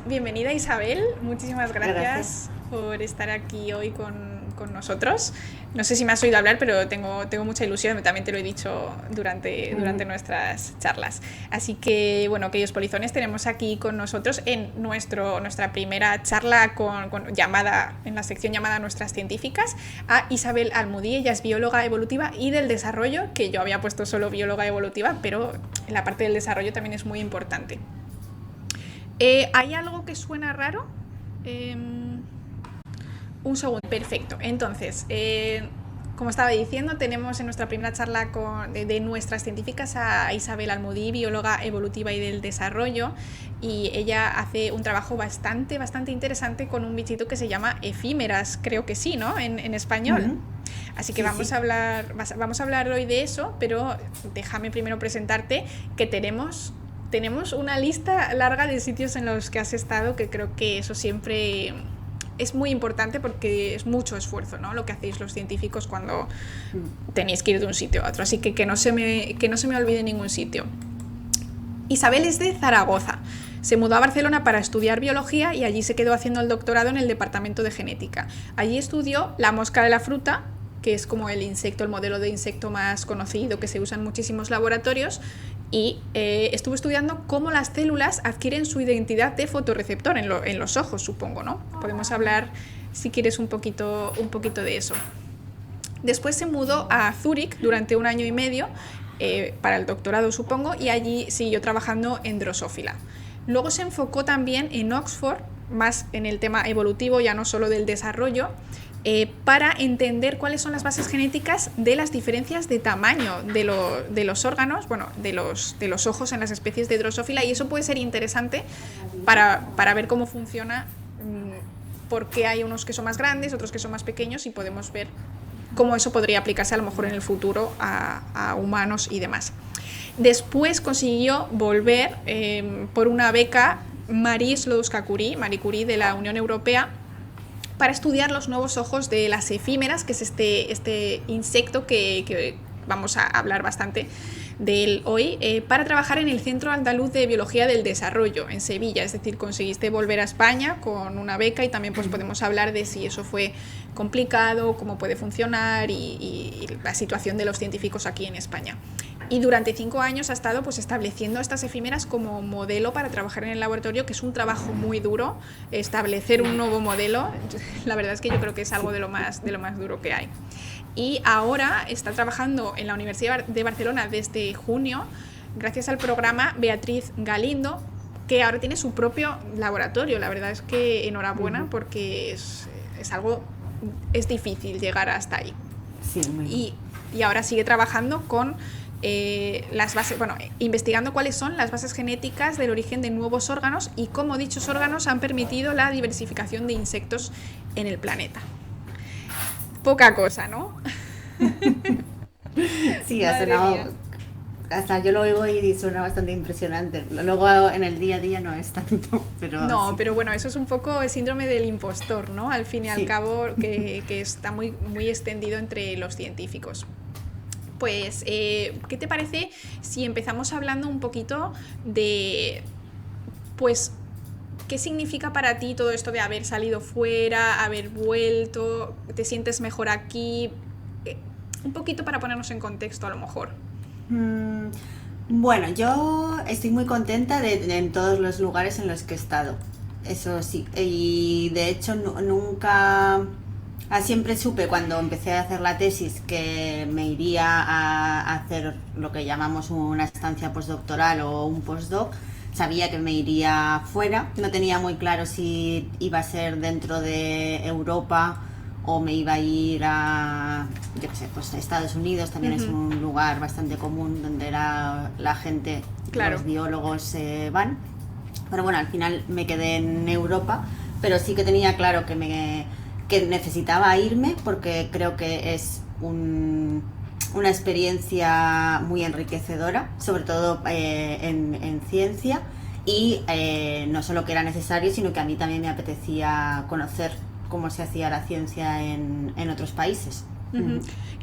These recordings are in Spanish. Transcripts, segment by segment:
Bienvenida Isabel, muchísimas gracias por estar aquí hoy con nosotros. No sé si me has oído hablar, pero tengo mucha ilusión, también te lo he dicho durante nuestras charlas. Así que, bueno, queridos polizones, tenemos aquí con nosotros en nuestra primera charla en la sección llamada Nuestras Científicas, a Isabel Almudí. Ella es bióloga evolutiva y del desarrollo, que yo había puesto solo bióloga evolutiva, pero en la parte del desarrollo también es muy importante. ¿Hay algo que suena raro? Un segundo, perfecto. Entonces, como estaba diciendo, tenemos en nuestra primera charla de nuestras científicas a Isabel Almudí, bióloga evolutiva y del desarrollo, y ella hace un trabajo bastante interesante con un bichito que se llama efímeras, creo que sí, ¿no? En español. Así que vamos a hablar hoy de eso, pero déjame primero presentarte que tenemos una lista larga de sitios en los que has estado, que creo que eso siempre es muy importante porque es mucho esfuerzo, ¿no? Lo que hacéis los científicos cuando tenéis que ir de un sitio a otro. Así que no se me olvide ningún sitio. Isabel es de Zaragoza. Se mudó a Barcelona para estudiar biología y allí se quedó haciendo el doctorado en el departamento de genética. Allí estudió la mosca de la fruta, que es como el modelo de insecto más conocido que se usa en muchísimos laboratorios, y estuve estudiando cómo las células adquieren su identidad de fotorreceptor en los ojos, supongo, ¿no? Podemos hablar, si quieres, un poquito de eso. Después se mudó a Zúrich durante 1 año y medio, para el doctorado, supongo, y allí siguió trabajando en Drosophila. Luego se enfocó también en Oxford, más en el tema evolutivo, ya no solo del desarrollo, para entender cuáles son las bases genéticas de las diferencias de tamaño de los órganos, bueno, de los ojos en las especies de Drosophila, y eso puede ser interesante para ver cómo funciona, por qué hay unos que son más grandes, otros que son más pequeños, y podemos ver cómo eso podría aplicarse a lo mejor en el futuro a humanos y demás. Después consiguió volver por una beca Marie Curie de la Unión Europea, para estudiar los nuevos ojos de las efímeras, que es este insecto que vamos a hablar bastante de él hoy, para trabajar en el Centro Andaluz de Biología del Desarrollo en Sevilla. Es decir, conseguiste volver a España con una beca, y también pues podemos hablar de si eso fue complicado, cómo puede funcionar y la situación de los científicos aquí en España. Y durante 5 años ha estado pues estableciendo estas efímeras como modelo para trabajar en el laboratorio, que es un trabajo muy duro, establecer un nuevo modelo. La verdad es que yo creo que es algo de lo más duro que hay. Y ahora está trabajando en la Universidad de Barcelona desde junio, gracias al programa Beatriz Galindo, que ahora tiene su propio laboratorio. La verdad es que enhorabuena, porque es difícil llegar hasta ahí. Sí, y ahora sigue trabajando con las bases, investigando cuáles son las bases genéticas del origen de nuevos órganos y cómo dichos órganos han permitido la diversificación de insectos en el planeta. Poca cosa, ¿no? Sí, ha sonado, hasta yo lo oigo y suena bastante impresionante. Luego en el día a día no es tanto, pero... No, sí. Pero bueno, eso es un poco el síndrome del impostor, ¿no? Al fin y al cabo, que está muy extendido entre los científicos. Pues, ¿qué te parece si empezamos hablando un poquito de, pues, qué significa para ti todo esto de haber salido fuera, haber vuelto, te sientes mejor aquí? Un poquito para ponernos en contexto, a lo mejor. Bueno, yo estoy muy contenta en todos los lugares en los que he estado, eso sí, y de hecho nunca... siempre supe cuando empecé a hacer la tesis que me iría a hacer lo que llamamos una estancia postdoctoral o un postdoc. Sabía que me iría fuera, no tenía muy claro si iba a ser dentro de Europa o me iba a ir a, yo qué sé, pues Estados Unidos. También es un lugar bastante común donde la gente, los biólogos van. Pero bueno, al final me quedé en Europa, pero sí que tenía claro que necesitaba irme, porque creo que es una experiencia muy enriquecedora, sobre todo en ciencia, y no solo que era necesario, sino que a mí también me apetecía conocer cómo se hacía la ciencia en otros países.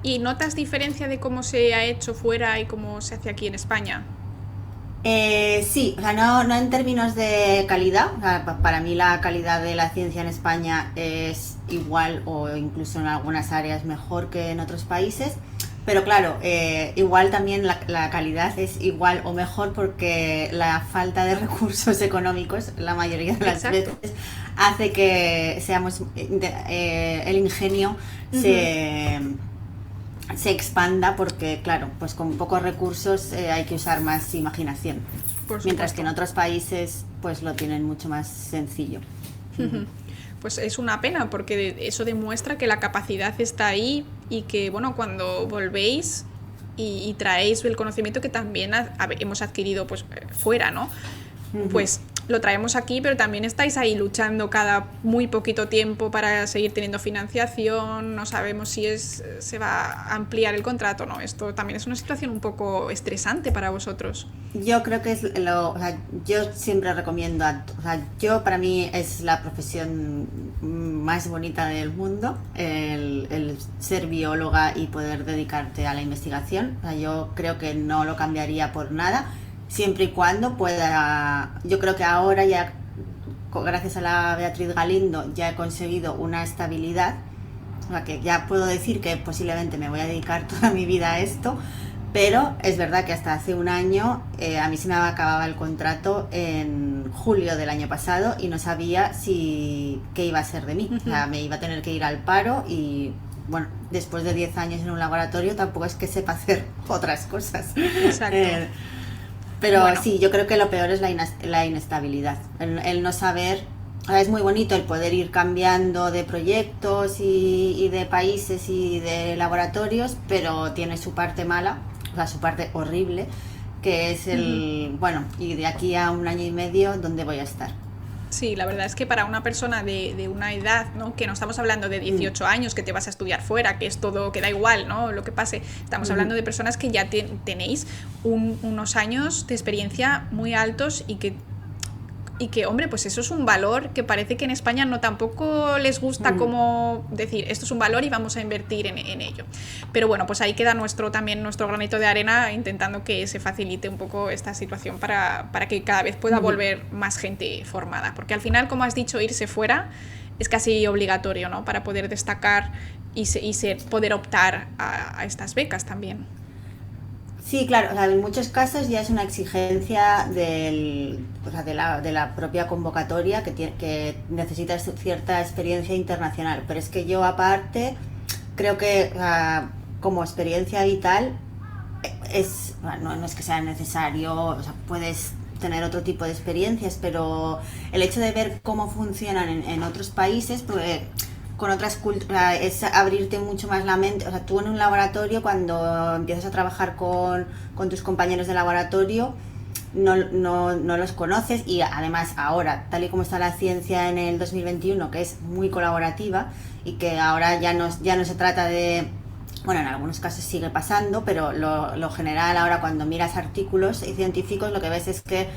¿Y notas diferencia de cómo se ha hecho fuera y cómo se hace aquí en España? Sí, o sea, no en términos de calidad. O sea, para mí la calidad de la ciencia en España es igual o incluso en algunas áreas mejor que en otros países. Pero claro, igual también la calidad es igual o mejor porque la falta de recursos económicos, la mayoría de las Exacto. veces, hace que seamos, el ingenio se, se expanda porque, claro, pues con pocos recursos hay que usar más imaginación. Por Mientras que supuesto. en otros países pues lo tienen mucho más sencillo. Pues es una pena porque eso demuestra que la capacidad está ahí y que, bueno, cuando volvéis y traéis el conocimiento que también hemos adquirido pues fuera, ¿no? Pues lo traemos aquí, pero también estáis ahí luchando cada muy poquito tiempo para seguir teniendo financiación, no sabemos si se va a ampliar el contrato, ¿no? Esto también es una situación un poco estresante para vosotros. Yo creo que o sea, yo siempre recomiendo, o sea, yo para mí es la profesión más bonita del mundo, el ser bióloga y poder dedicarte a la investigación. O sea, yo creo que no lo cambiaría por nada, siempre y cuando pueda. Yo creo que ahora ya, gracias a la Beatriz Galindo, ya he conseguido una estabilidad, o sea, que ya puedo decir que posiblemente me voy a dedicar toda mi vida a esto. Pero es verdad que hasta hace un año a mí se me acababa el contrato en julio del año pasado y no sabía qué iba a ser de mí. O sea, me iba a tener que ir al paro y, bueno, después de 10 años en un laboratorio tampoco es que sepa hacer otras cosas. Exacto. Pero Bueno, sí, yo creo que lo peor es la inestabilidad, el no saber. Es muy bonito el poder ir cambiando de proyectos y de países y de laboratorios, pero tiene su parte mala, o sea, su parte horrible, que es bueno, y de aquí a un año y medio, ¿dónde voy a estar? sí, la verdad es que para una persona de una edad, ¿no? Que no estamos hablando de 18 años, que te vas a estudiar fuera, que es todo, que da igual, ¿no? Lo que pase. Estamos hablando de personas que ya tenéis unos años de experiencia muy altos y que, hombre, pues eso es un valor que parece que en España no tampoco les gusta como decir, esto es un valor y vamos a invertir en ello. Pero bueno, pues ahí queda también nuestro granito de arena intentando que se facilite un poco esta situación para que cada vez pueda volver más gente formada. Porque al final, como has dicho, irse fuera es casi obligatorio, ¿no? Para poder destacar y poder optar a estas becas también. Sí, claro, o sea, en muchos casos ya es una exigencia o sea, de la propia convocatoria que necesita cierta experiencia internacional. Pero es que yo aparte creo que, o sea, como experiencia vital no es que sea necesario, o sea, puedes tener otro tipo de experiencias, pero el hecho de ver cómo funcionan en otros países, pues con otras culturas, es abrirte mucho más la mente. O sea, tú en un laboratorio, cuando empiezas a trabajar con tus compañeros de laboratorio, no los conoces, y además ahora, tal y como está la ciencia en el 2021, que es muy colaborativa y que ahora ya no se trata de. Bueno, en algunos casos sigue pasando, pero lo general ahora, cuando miras artículos científicos, lo que ves es que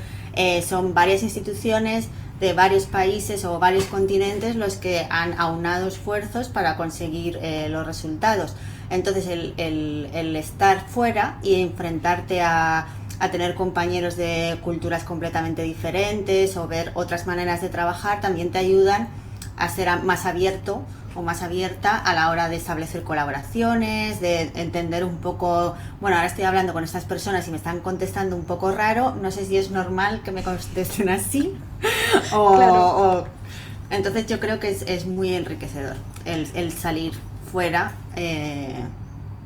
son varias instituciones de varios países o varios continentes los que han aunado esfuerzos para conseguir los resultados. Entonces el estar fuera y enfrentarte a tener compañeros de culturas completamente diferentes o ver otras maneras de trabajar también te ayudan a ser más abierto o más abierta a la hora de establecer colaboraciones, de entender un poco. Bueno, ahora estoy hablando con estas personas y me están contestando un poco raro, no sé si es normal que me contesten así Claro. entonces yo creo que es muy enriquecedor el salir fuera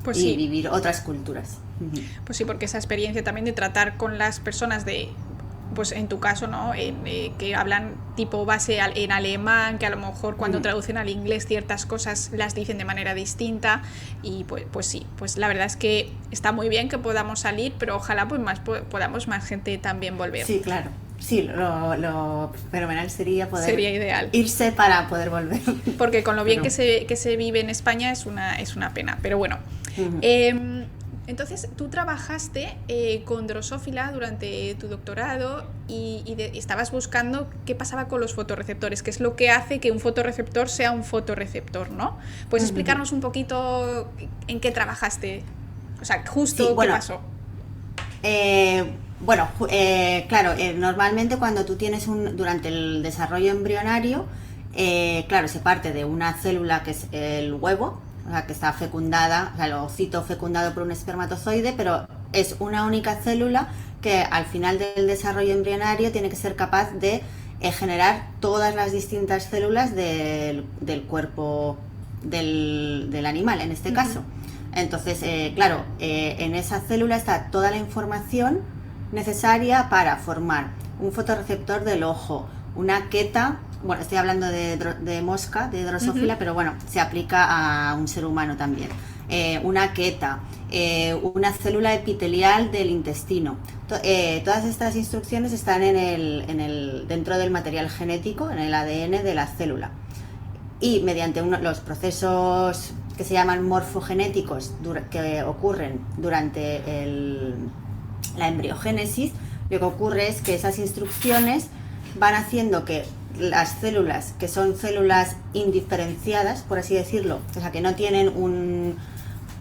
Pues y sí, vivir otras culturas. pues sí, porque esa experiencia también de tratar con las personas pues en tu caso, ¿no? Que hablan tipo base en alemán, que a lo mejor cuando traducen al inglés ciertas cosas las dicen de manera distinta, y pues sí, pues la verdad es que está muy bien que podamos salir, pero ojalá pues podamos más gente también volver. Sí, claro. Sí, lo fenomenal sería poder Sería ideal. irse para poder volver. Porque con lo bien Pero, que se vive en España es una pena, pero bueno. Entonces, tú trabajaste con Drosophila durante tu doctorado y estabas buscando qué pasaba con los fotorreceptores, qué es lo que hace que un fotorreceptor sea un fotorreceptor, ¿no? ¿Puedes explicarnos un poquito en qué trabajaste? O sea, justo sí, qué bueno, pasó. Bueno, claro, normalmente cuando tú tienes durante el desarrollo embrionario, claro, se parte de una célula que es el huevo, o sea, que está fecundada, o sea, el ovocito fecundado por un espermatozoide, pero es una única célula que al final del desarrollo embrionario tiene que ser capaz de generar todas las distintas células del cuerpo del animal, en este caso. Entonces, claro, en esa célula está toda la información necesaria para formar un fotorreceptor del ojo, una queta, bueno, estoy hablando de mosca, de drosófila, pero bueno, se aplica a un ser humano también. Una queta, una célula epitelial del intestino. Todas estas instrucciones están dentro del material genético, en el ADN de la célula. Y mediante los procesos que se llaman morfogenéticos que ocurren durante la embriogénesis, lo que ocurre es que esas instrucciones van haciendo que las células, que son células indiferenciadas, por así decirlo, o sea, que no tienen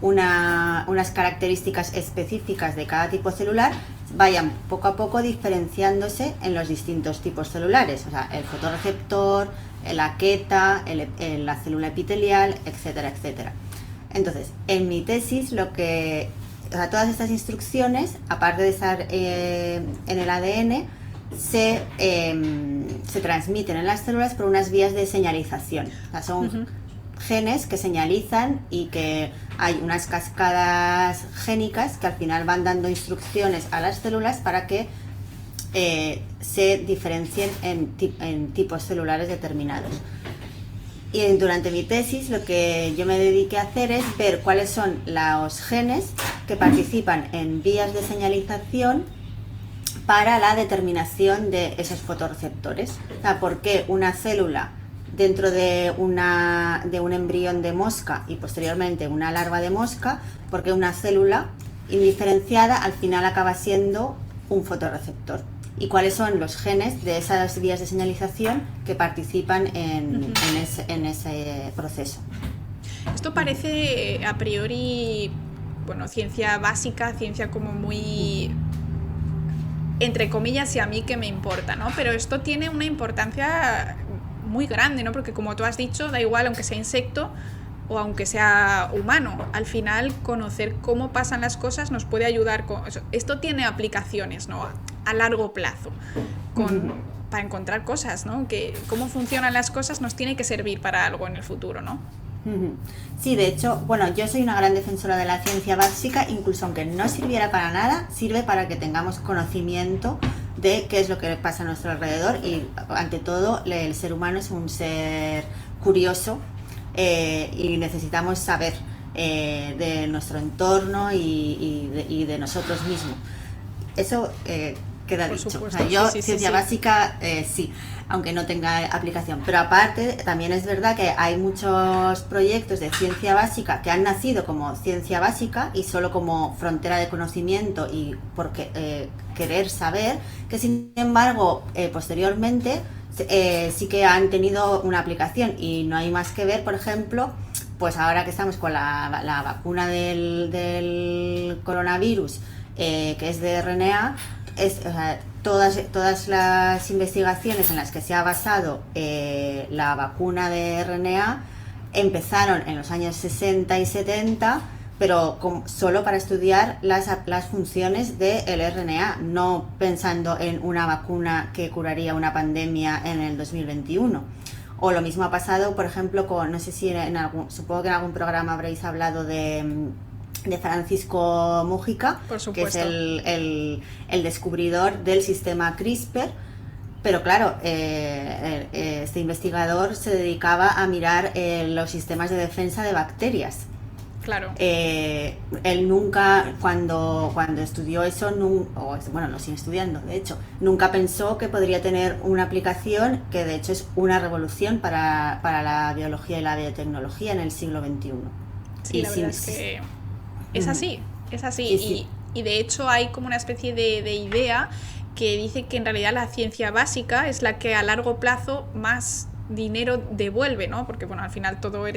unas características específicas de cada tipo celular, vayan poco a poco diferenciándose en los distintos tipos celulares, o sea, el fotorreceptor, la queta, la célula epitelial, etcétera, etcétera. Entonces, en mi tesis, todas estas instrucciones, aparte de estar en el ADN, se transmiten en las células por unas vías de señalización. O sea, son genes que señalizan y que hay unas cascadas génicas que al final van dando instrucciones a las células para que se diferencien en tipos celulares determinados. Y durante mi tesis lo que yo me dediqué a hacer es ver cuáles son los genes que participan en vías de señalización para la determinación de esos fotorreceptores. O sea, por qué una célula dentro de un embrión de mosca y posteriormente una larva de mosca, porque una célula indiferenciada al final acaba siendo un fotorreceptor. Y cuáles son los genes de esas vías de señalización que participan en ese proceso. Esto parece a priori, bueno, ciencia básica, ciencia como muy, entre comillas, y a mí que me importa, ¿no? Pero esto tiene una importancia muy grande, ¿no? Porque como tú has dicho, da igual aunque sea insecto o aunque sea humano, al final conocer cómo pasan las cosas nos puede ayudar con eso. Esto tiene aplicaciones, ¿no? A largo plazo para encontrar cosas, ¿no? Que cómo funcionan las cosas nos tiene que servir para algo en el futuro, ¿no? Sí, de hecho, bueno, yo soy una gran defensora de la ciencia básica, incluso aunque no sirviera para nada, sirve para que tengamos conocimiento de qué es lo que pasa a nuestro alrededor y, ante todo, el ser humano es un ser curioso y necesitamos saber de nuestro entorno y de nosotros mismos. Eso queda Por dicho. supuesto, O sea, yo, sí, ciencia básica, sí, aunque no tenga aplicación. Pero aparte, también es verdad que hay muchos proyectos de ciencia básica que han nacido como ciencia básica y solo como frontera de conocimiento y porque querer saber, que sin embargo, posteriormente sí que han tenido una aplicación y no hay más que ver, por ejemplo, pues ahora que estamos con la vacuna del coronavirus, que es de RNA, todas las investigaciones en las que se ha basado la vacuna de RNA empezaron en los años 60 y 70, pero solo para estudiar las funciones del RNA, no pensando en una vacuna que curaría una pandemia en el 2021. O lo mismo ha pasado, por ejemplo, no sé si supongo que en algún programa habréis hablado de Francisco Múgica, que es el descubridor del sistema CRISPR, pero claro, este investigador se dedicaba a mirar los sistemas de defensa de bacterias. Claro. Él nunca, cuando estudió eso, bueno, lo sigue estudiando, de hecho, nunca pensó que podría tener una aplicación que de hecho es una revolución para la biología y la biotecnología en el siglo XXI. Sí, la verdad es que es así. Sí. Y de hecho hay como una especie de idea que dice que en realidad la ciencia básica es la que a largo plazo más dinero devuelve, ¿no? Porque bueno, al final todo en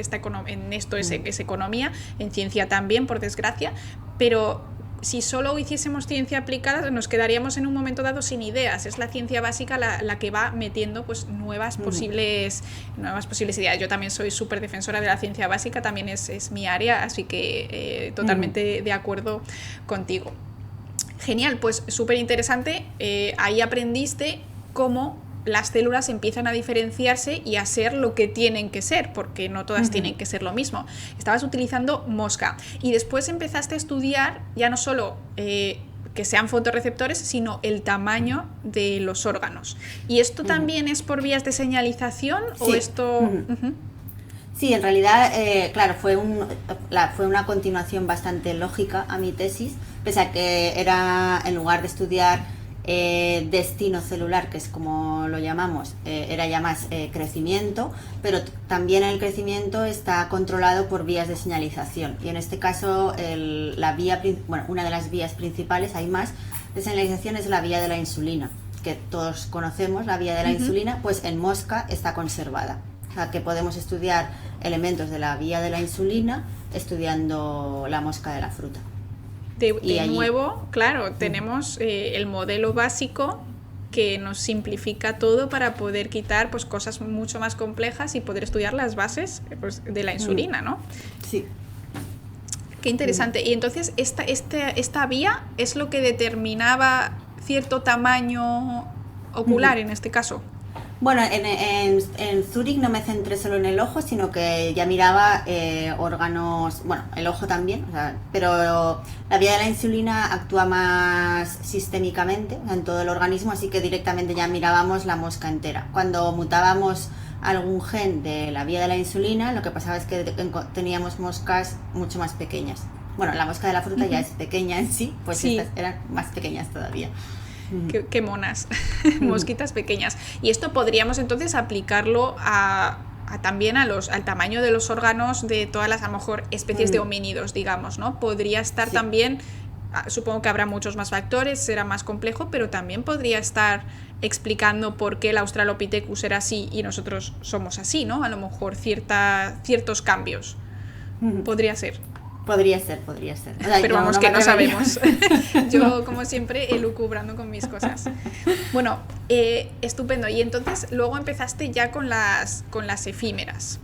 esto es economía, en ciencia también, por desgracia, pero si solo hiciésemos ciencia aplicada nos quedaríamos en un momento dado sin ideas. Es la ciencia básica la que va metiendo pues nuevas posibles ideas. Yo también soy súper defensora de la ciencia básica, también es mi área, así que totalmente de acuerdo contigo. Genial, pues súper interesante. Ahí aprendiste cómo las células empiezan a diferenciarse y a ser lo que tienen que ser, porque no todas tienen que ser lo mismo. Estabas utilizando mosca y después empezaste a estudiar ya no solo que sean fotorreceptores, sino el tamaño de los órganos. ¿Y esto también es por vías de señalización o esto...? Sí, en realidad, claro, fue una continuación bastante lógica a mi tesis, pese a que era, en lugar de estudiar destino celular, que es como lo llamamos, era ya más crecimiento, pero también el crecimiento está controlado por vías de señalización, y en este caso una de las vías principales, hay más, de señalización es la vía de la insulina, que todos conocemos, la vía de la insulina, pues en mosca está conservada. O sea, que podemos estudiar elementos de la vía de la insulina estudiando la mosca de la fruta. De nuevo, claro, tenemos el modelo básico que nos simplifica todo para poder quitar pues cosas mucho más complejas y poder estudiar las bases pues, de la insulina, ¿no? Sí. Qué interesante. Y entonces esta vía es lo que determinaba cierto tamaño ocular en este caso. Bueno, en Zúrich no me centré solo en el ojo, sino que ya miraba órganos, bueno, el ojo también, o sea, pero la vía de la insulina actúa más sistémicamente en todo el organismo, así que directamente ya mirábamos la mosca entera. Cuando mutábamos algún gen de la vía de la insulina, lo que pasaba es que teníamos moscas mucho más pequeñas. Bueno, la mosca de la fruta ya es pequeña en sí, pues estas eran más pequeñas todavía. Qué monas, mosquitas pequeñas. Y esto podríamos entonces aplicarlo también al tamaño de los órganos de todas las, a lo mejor, especies de homínidos, digamos, ¿no? Podría estar también, supongo que habrá muchos más factores, será más complejo, pero también podría estar explicando por qué el Australopithecus era así y nosotros somos así, ¿no? A lo mejor ciertos cambios. Podría ser. Podría ser. O sea, pero vamos, que no sabemos. Yo, como siempre, elucubrando con mis cosas. Bueno, estupendo. Y entonces, luego empezaste ya con las efímeras.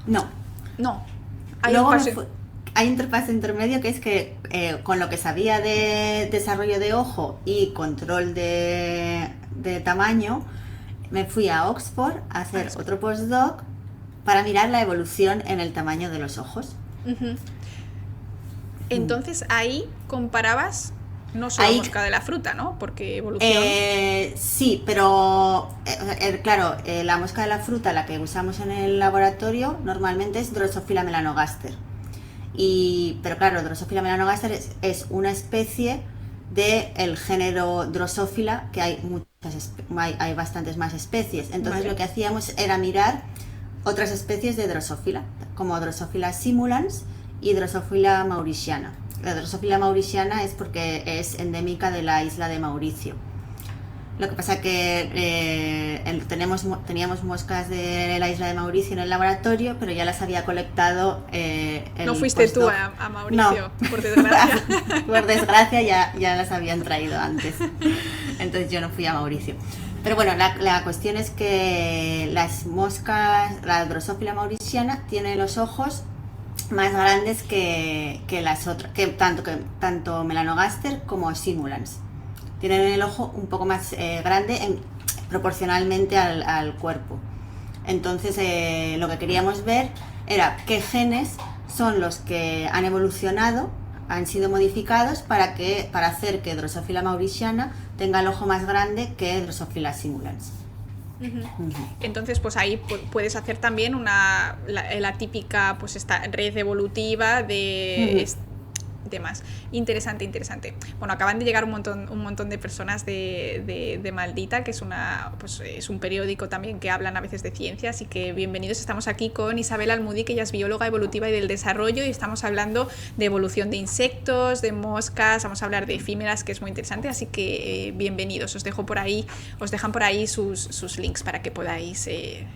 No. Hay un paso intermedio, que es que con lo que sabía de desarrollo de ojo y control de tamaño, me fui a Oxford a hacer otro postdoc para mirar la evolución en el tamaño de los ojos. Entonces ahí comparabas no solo mosca de la fruta, ¿no? Porque evolución... sí, pero claro, la mosca de la fruta, la que usamos en el laboratorio, normalmente es Drosophila melanogaster. Pero claro, Drosophila melanogaster es una especie del género Drosophila, que hay bastantes más especies. Entonces lo que hacíamos era mirar otras especies de Drosophila, como Drosophila simulans y Drosophila mauritiana. La Drosophila mauritiana es porque es endémica de la isla de Mauricio. Lo que pasa que teníamos moscas de la isla de Mauricio en el laboratorio, pero ya las había colectado No fuiste tú a Mauricio, no. Por desgracia. Por desgracia ya las habían traído antes. Entonces yo no fui a Mauricio. Pero bueno, la cuestión es que las moscas, la Drosophila mauritiana, tiene los ojos más grandes que las otras, que tanto Melanogaster como Simulans. Tienen el ojo un poco más grande proporcionalmente al cuerpo. Entonces lo que queríamos ver era qué genes son los que han evolucionado, han sido modificados para hacer que Drosophila mauritiana tenga el ojo más grande que Drosophila simulans. Entonces, pues ahí puedes hacer también la típica, pues esta red evolutiva de demás. Interesante. Bueno, acaban de llegar un montón de personas de Maldita, que es un periódico también que hablan a veces de ciencia, así que bienvenidos. Estamos aquí con Isabel Almudí, que ella es bióloga evolutiva y del desarrollo, y estamos hablando de evolución de insectos, de moscas, vamos a hablar de efímeras, que es muy interesante, así que bienvenidos. Os dejan por ahí sus links para que podáis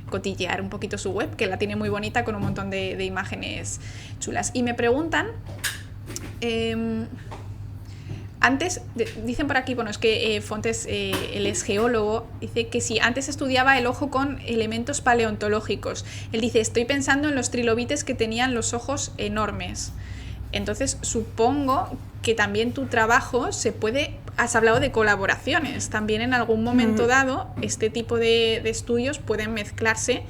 cotillear un poquito su web, que la tiene muy bonita, con un montón de imágenes chulas. Y me preguntan antes, dicen por aquí, bueno, es que Fontes, él es geólogo, dice que si antes estudiaba el ojo con elementos paleontológicos. Él dice, estoy pensando en los trilobites que tenían los ojos enormes. Entonces, supongo que también tu trabajo se puede... Has hablado de colaboraciones. También en algún momento dado, este tipo de estudios pueden mezclarse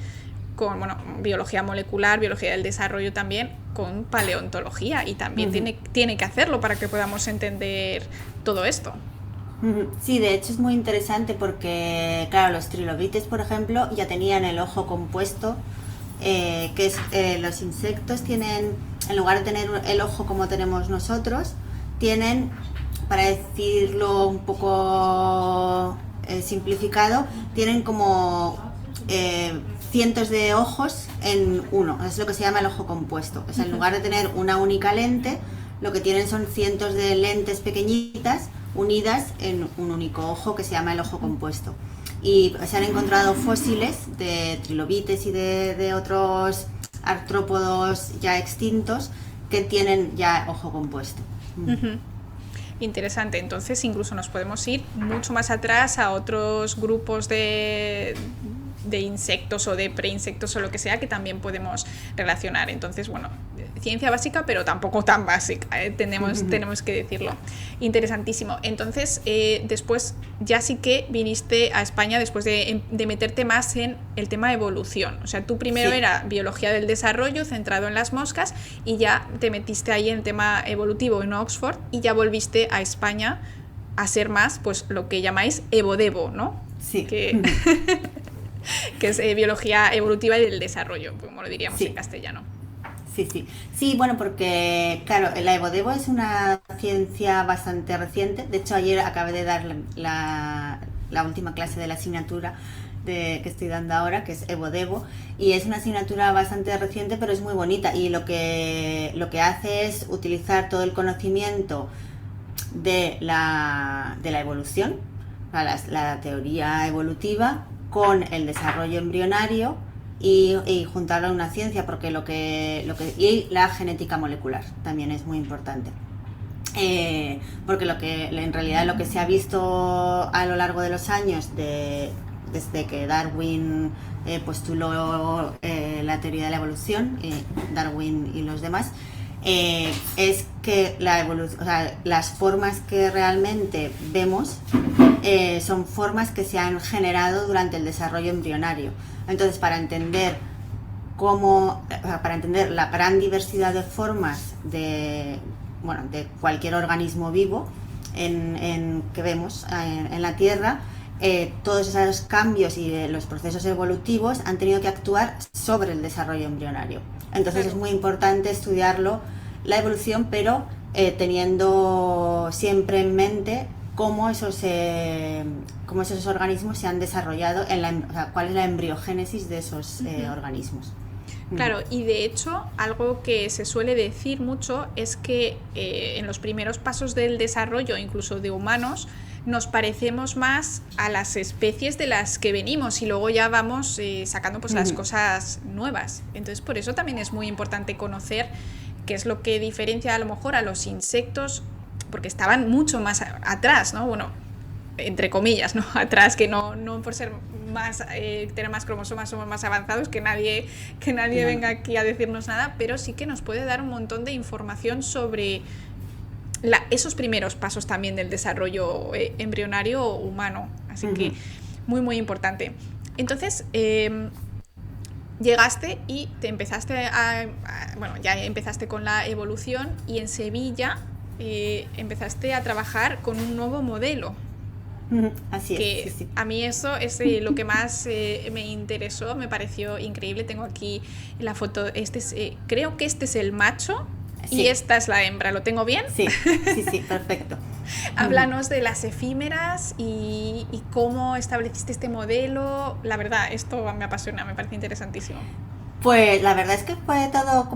con, bueno, biología molecular, biología del desarrollo también, con paleontología. Y también tiene que hacerlo para que podamos entender todo esto. Sí, de hecho es muy interesante porque, claro, los trilobites, por ejemplo, ya tenían el ojo compuesto, que es, los insectos tienen, en lugar de tener el ojo como tenemos nosotros, tienen, para decirlo un poco simplificado, tienen como cientos de ojos en uno. Es lo que se llama el ojo compuesto. O sea, en lugar de tener una única lente, lo que tienen son cientos de lentes pequeñitas unidas en un único ojo, que se llama el ojo compuesto. Y se han encontrado fósiles de trilobites y de otros artrópodos ya extintos que tienen ya ojo compuesto. Interesante. Entonces incluso nos podemos ir mucho más atrás a otros grupos de insectos o de preinsectos o lo que sea, que también podemos relacionar. Entonces, bueno, ciencia básica, pero tampoco tan básica, tenemos que decirlo. Interesantísimo. Entonces, después ya sí que viniste a España después de meterte más en el tema evolución. O sea, tú primero era biología del desarrollo, centrado en las moscas, y ya te metiste ahí en el tema evolutivo en Oxford, y ya volviste a España a ser más, pues, lo que llamáis evodevo, ¿no? Sí. Que es biología evolutiva y del desarrollo, como lo diríamos en castellano. Sí, bueno, porque, claro, la evodevo es una ciencia bastante reciente. De hecho, ayer acabé de dar la última clase de la asignatura que estoy dando ahora, que es evodevo, y es una asignatura bastante reciente, pero es muy bonita, y lo que hace es utilizar todo el conocimiento de la evolución, la teoría evolutiva, con el desarrollo embrionario y juntarlo en una ciencia, porque y la genética molecular también es muy importante, porque en realidad lo que se ha visto a lo largo de los años, desde que Darwin postuló la teoría de la evolución, Darwin y los demás, es que las formas que realmente vemos son formas que se han generado durante el desarrollo embrionario. Entonces, para entender la gran diversidad de formas de cualquier organismo vivo que vemos en la Tierra, todos esos cambios y los procesos evolutivos han tenido que actuar sobre el desarrollo embrionario. Entonces, es muy importante estudiarlo, la evolución, pero teniendo siempre en mente cómo esos organismos se han desarrollado, cuál es la embriogénesis de esos organismos. Claro, y de hecho algo que se suele decir mucho es que en los primeros pasos del desarrollo, incluso de humanos, nos parecemos más a las especies de las que venimos, y luego ya vamos sacando pues las cosas nuevas. Entonces, por eso también es muy importante conocer qué es lo que diferencia a lo mejor a los insectos, porque estaban mucho más atrás, ¿no? Bueno, entre comillas, ¿no? Atrás, que no por ser más, tener más cromosomas somos más avanzados, que nadie venga aquí a decirnos nada, pero sí que nos puede dar un montón de información sobre esos primeros pasos también del desarrollo embrionario humano. Así que muy, muy importante. Entonces, llegaste y te empezaste ya empezaste con la evolución, y en Sevilla empezaste a trabajar con un nuevo modelo. Así que es. Sí. A mí eso es lo que más me interesó, me pareció increíble. Tengo aquí la foto, creo que este es el macho y esta es la hembra, ¿lo tengo bien? Sí, perfecto. Háblanos de las efímeras y cómo estableciste este modelo. La verdad, esto me apasiona, me parece interesantísimo. Pues la verdad es que fue todo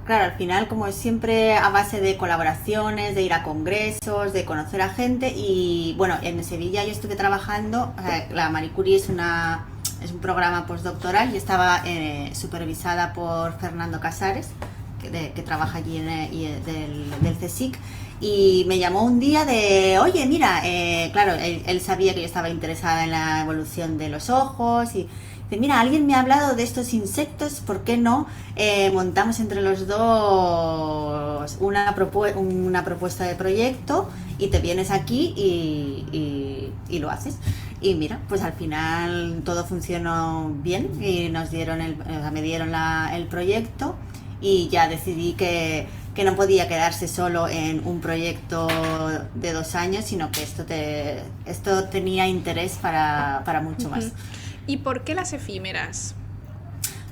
claro, al final, como siempre, a base de colaboraciones, de ir a congresos, de conocer a gente. Y bueno, en Sevilla yo estuve trabajando, la Marie Curie es un programa postdoctoral, y estaba supervisada por Fernando Casares, que trabaja allí del CSIC, y me llamó un día de, oye, mira, claro, él sabía que yo estaba interesada en la evolución de los ojos, y dice, mira, alguien me ha hablado de estos insectos, ¿por qué no montamos entre los dos una propuesta de proyecto y te vienes aquí y lo haces? Y mira, pues al final todo funcionó bien y me dieron el proyecto, y ya decidí que no podía quedarse solo en un proyecto de 2 años, sino que esto tenía interés para mucho más. ¿Y por qué las efímeras?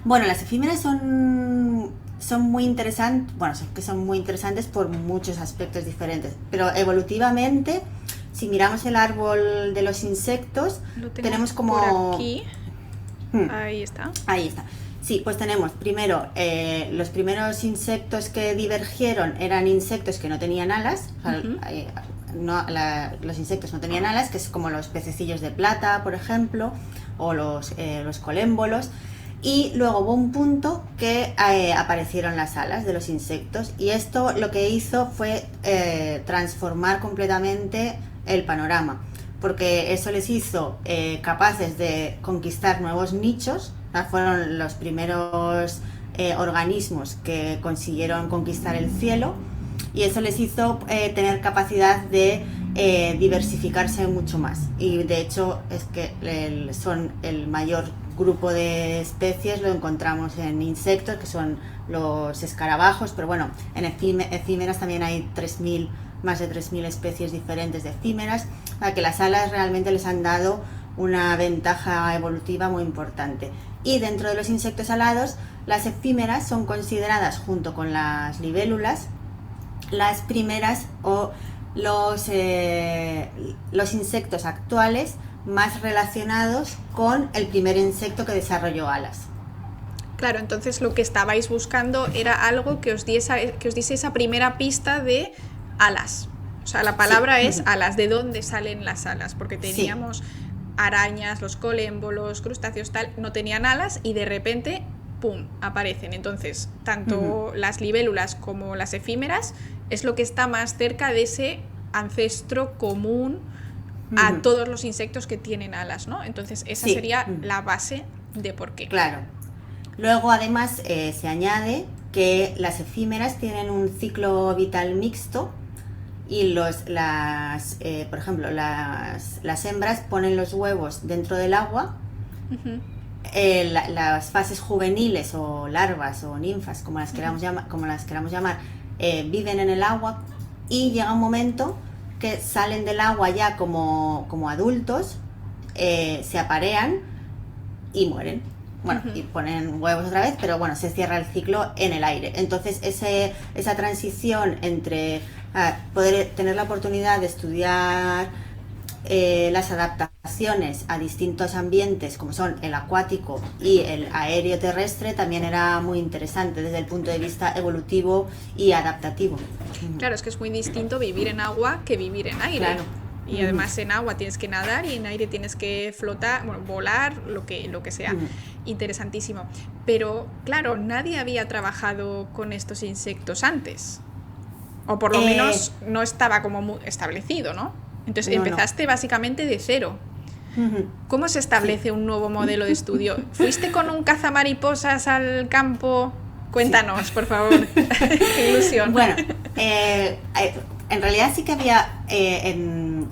Bueno, las efímeras son muy interesantes, son muy interesantes por muchos aspectos diferentes, pero evolutivamente, si miramos el árbol de los insectos, tenemos como... por aquí. Ahí está. Ahí está. Sí, pues tenemos primero, los primeros insectos que divergieron eran insectos que no tenían alas. Los insectos no tenían alas, que es como los pececillos de plata, por ejemplo, o los colémbolos. Y luego hubo un punto que aparecieron las alas de los insectos, y esto lo que hizo fue transformar completamente el panorama, porque eso les hizo capaces de conquistar nuevos nichos. Fueron los primeros organismos que consiguieron conquistar el cielo, y eso les hizo tener capacidad de diversificarse mucho más, y de hecho es que son el mayor grupo de especies, lo encontramos en insectos, que son los escarabajos, pero bueno, en efímeras también hay más de 3.000 especies diferentes de efímeras, para que las alas realmente les han dado una ventaja evolutiva muy importante. Y dentro de los insectos alados, las efímeras son consideradas, junto con las libélulas, las primeras o los insectos actuales más relacionados con el primer insecto que desarrolló alas. Claro, entonces lo que estabais buscando era algo que os diese esa primera pista de alas. O sea, la palabra es alas, ¿de dónde salen las alas? Porque teníamos arañas, los colémbolos, crustáceos, tal, no tenían alas, y de repente, ¡pum!, aparecen. Entonces, tanto las libélulas como las efímeras es lo que está más cerca de ese ancestro común a todos los insectos que tienen alas, ¿no? Entonces, esa sería la base de por qué. Claro. Luego, además, se añade que las efímeras tienen un ciclo vital mixto, y por ejemplo, las hembras ponen los huevos dentro del agua. Las fases juveniles o larvas o ninfas, como las queramos llamar, viven en el agua, y llega un momento que salen del agua ya como adultos, se aparean y mueren. Bueno, y ponen huevos otra vez, pero bueno, se cierra el ciclo en el aire. Entonces, esa transición entre poder tener la oportunidad de estudiar las adaptaciones a distintos ambientes, como son el acuático y el aéreo terrestre, también era muy interesante desde el punto de vista evolutivo y adaptativo. Claro, es que es muy distinto vivir en agua que vivir en aire. Claro. Y además en agua tienes que nadar, y en aire tienes que flotar, bueno, volar, lo que sea. Interesantísimo. Pero claro, nadie había trabajado con estos insectos antes. O por lo menos no estaba como muy establecido, ¿no? Entonces empezaste básicamente de cero. ¿Cómo se establece un nuevo modelo de estudio? ¿Fuiste con un cazamariposas al campo? Cuéntanos, por favor. Qué ilusión. Bueno, en realidad sí que había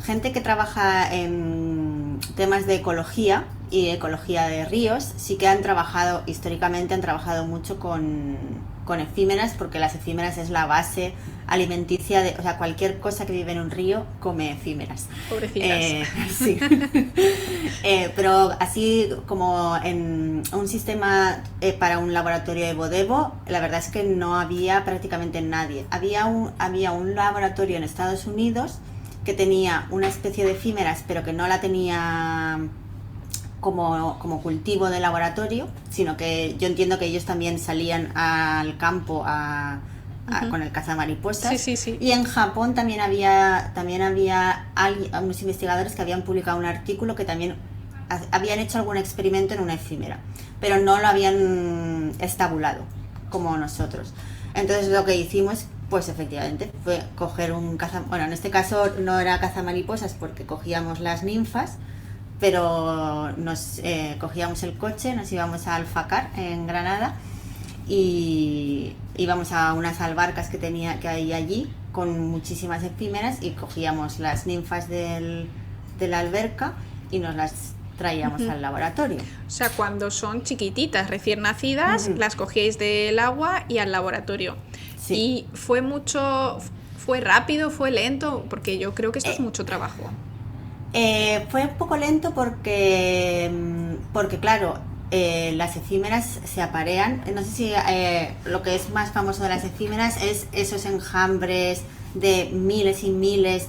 gente que trabaja en temas de ecología y ecología de ríos, sí que históricamente han trabajado mucho con efímeras, porque las efímeras es la base alimenticia o sea, cualquier cosa que vive en un río come efímeras. Pobrecitas. Sí. Pero así como en un sistema para un laboratorio de Bodevo, la verdad es que no había prácticamente nadie. Había un laboratorio en Estados Unidos que tenía una especie de efímeras, pero que no la tenía como cultivo de laboratorio, sino que yo entiendo que ellos también salían al campo con el cazamariposas. Sí. Y en Japón también había unos investigadores que habían publicado un artículo que también habían hecho algún experimento en una efímera, pero no lo habían estabulado como nosotros. Entonces lo que hicimos, pues efectivamente, fue coger un bueno, en este caso no era cazamariposas porque cogíamos las ninfas, pero nos cogíamos el coche, nos íbamos a Alfacar en Granada y íbamos a unas albarcas que hay allí con muchísimas efímeras y cogíamos las ninfas de la alberca y nos las traíamos al laboratorio. O sea, cuando son chiquititas, recién nacidas, las cogíais del agua y al laboratorio. Sí. ¿Y fue rápido, fue lento? Porque yo creo que esto es mucho trabajo. Fue un poco lento porque claro, las efímeras se aparean. No sé si lo que es más famoso de las efímeras es esos enjambres de miles y miles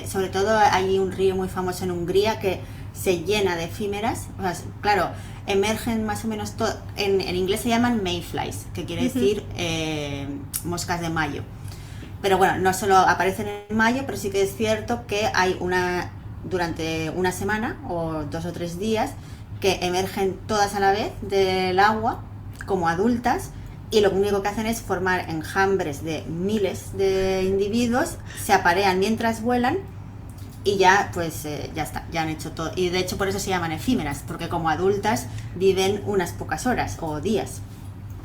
sobre todo hay un río muy famoso en Hungría que se llena de efímeras. O sea, claro, emergen más o menos en inglés se llaman mayflies, que quiere decir moscas de mayo. Pero bueno, no solo aparecen en mayo, pero sí que es cierto que hay durante una semana o 2 o 3 días que emergen todas a la vez del agua como adultas y lo único que hacen es formar enjambres de miles de individuos, se aparean mientras vuelan y ya pues ya está, ya han hecho todo. Y de hecho por eso se llaman efímeras, porque como adultas viven unas pocas horas o días.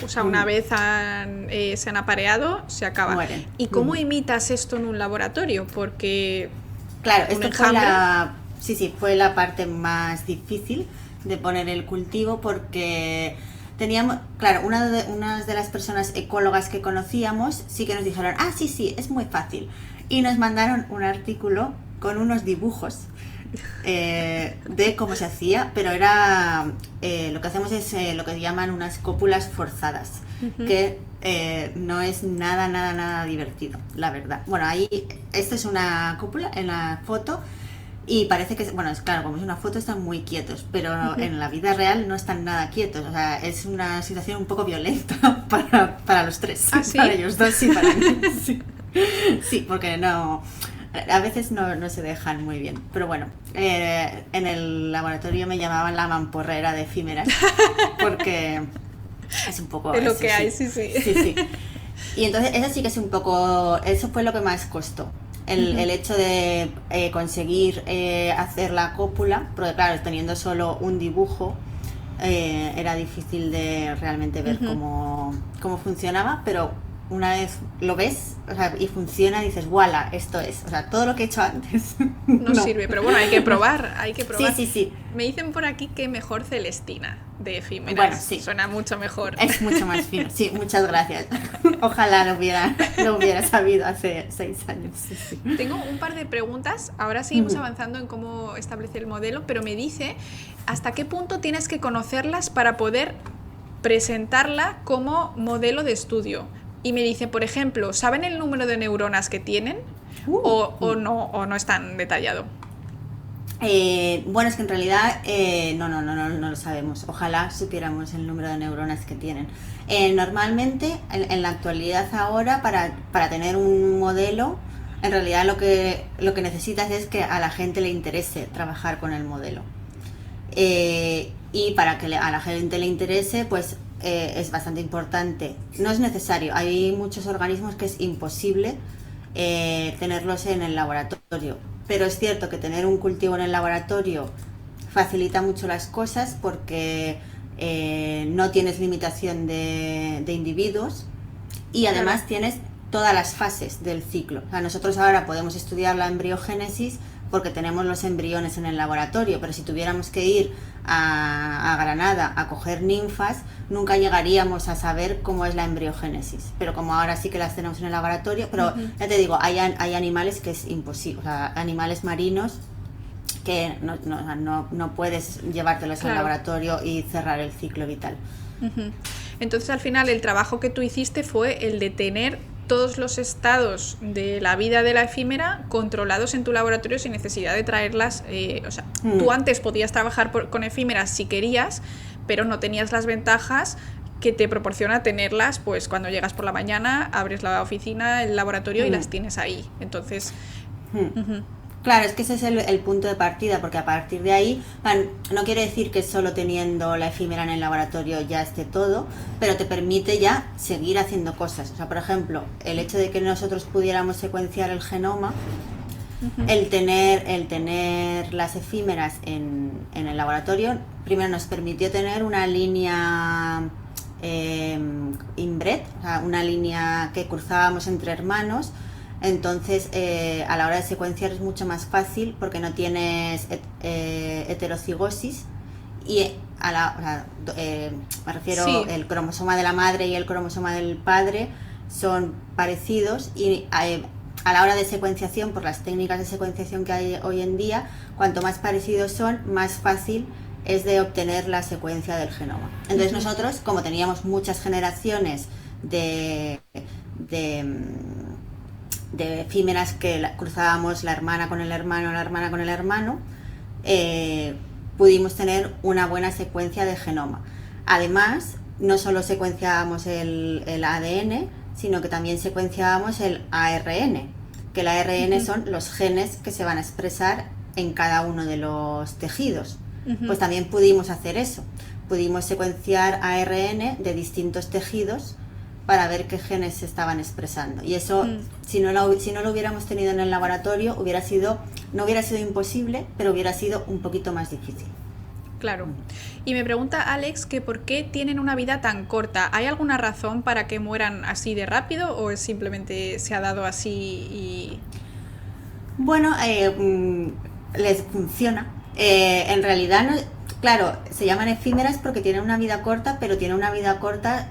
O sea, una vez se han apareado, se acaba. Mueren. ¿Y cómo imitas esto en un laboratorio? Porque... Claro, esto fue la parte más difícil de poner el cultivo porque teníamos, claro, unas de las personas ecólogas que conocíamos sí que nos dijeron, sí, es muy fácil. Y nos mandaron un artículo con unos dibujos de cómo se hacía, pero era, lo que hacemos es lo que llaman unas cópulas forzadas, que no es nada divertido, la verdad. Bueno, ahí, esto es una cúpula en la foto y parece que, bueno, es claro, como es una foto están muy quietos, pero en la vida real no están nada quietos, o sea, es una situación un poco violenta para los tres. ¿Ah, sí? Para ellos dos, sí, para mí, sí. Sí, porque a veces no se dejan muy bien, pero bueno, en el laboratorio me llamaban la mamporrera de efímeras, porque... Es un poco... Es lo que hay, sí. Y entonces eso sí que es un poco... Eso fue lo que más costó. El hecho de conseguir hacer la cópula, porque claro, teniendo solo un dibujo, era difícil de realmente ver cómo funcionaba, pero una vez lo ves, o sea, y funciona, dices, ¡wala! Esto es. O sea, todo lo que he hecho antes no sirve, pero bueno, hay que probar. Sí. Me dicen por aquí que mejor Celestina de efímeras. Bueno, sí. Suena mucho mejor. Es mucho más fino. Sí, muchas gracias. Ojalá lo hubiera sabido hace 6 años. Sí. Tengo un par de preguntas. Ahora seguimos avanzando en cómo establecer el modelo, pero me dice hasta qué punto tienes que conocerlas para poder presentarla como modelo de estudio. Y me dice, por ejemplo, ¿saben el número de neuronas que tienen? ¿O no es tan detallado? Bueno, es que en realidad no lo sabemos. Ojalá supiéramos el número de neuronas que tienen. Normalmente, en la actualidad ahora, para tener un modelo, en realidad lo que necesitas es que a la gente le interese trabajar con el modelo. Y para que a la gente le interese, pues es bastante importante. No es necesario. Hay muchos organismos que es imposible tenerlos en el laboratorio. Pero es cierto que tener un cultivo en el laboratorio facilita mucho las cosas porque no tienes limitación de individuos y además tienes todas las fases del ciclo. O sea, nosotros ahora podemos estudiar la embriogénesis porque tenemos los embriones en el laboratorio, pero si tuviéramos que ir a Granada a coger ninfas, nunca llegaríamos a saber cómo es la embriogénesis. Pero como ahora sí que las tenemos en el laboratorio, pero ya te digo, hay animales que es imposible, o sea, animales marinos que no puedes llevártelos al laboratorio y cerrar el ciclo vital. Entonces, al final, el trabajo que tú hiciste fue el de tener todos los estados de la vida de la efímera controlados en tu laboratorio sin necesidad de traerlas. O sea, tú antes podías trabajar con efímeras si querías, pero no tenías las ventajas que te proporciona tenerlas, pues cuando llegas por la mañana, abres la oficina, el laboratorio y las tienes ahí. Entonces... Claro, es que ese es el punto de partida, porque a partir de ahí, no quiere decir que solo teniendo la efímera en el laboratorio ya esté todo, pero te permite ya seguir haciendo cosas. O sea, por ejemplo, el hecho de que nosotros pudiéramos secuenciar el genoma, el tener las efímeras en el laboratorio, primero nos permitió tener una línea inbred, o sea, una línea que cruzábamos entre hermanos. Entonces, a la hora de secuenciar es mucho más fácil porque no tienes heterocigosis y me refiero, sí, el cromosoma de la madre y el cromosoma del padre son parecidos y a la hora de secuenciación, por las técnicas de secuenciación que hay hoy en día, cuanto más parecidos son, más fácil es de obtener la secuencia del genoma. Entonces nosotros, como teníamos muchas generaciones de efímeras que cruzábamos la hermana con el hermano, la hermana con el hermano, pudimos tener una buena secuencia de genoma. Además, no solo secuenciábamos el ADN, sino que también secuenciábamos el ARN, que el ARN son los genes que se van a expresar en cada uno de los tejidos. Pues también pudimos hacer eso, pudimos secuenciar ARN de distintos tejidos para ver qué genes se estaban expresando. Y eso, si no lo hubiéramos tenido en el laboratorio, no hubiera sido imposible, pero hubiera sido un poquito más difícil. Claro. Y me pregunta Alex que por qué tienen una vida tan corta. ¿Hay alguna razón para que mueran así de rápido o es simplemente se ha dado así y...? Bueno, les funciona. En realidad, no, claro, se llaman efímeras porque tienen una vida corta, pero tienen una vida corta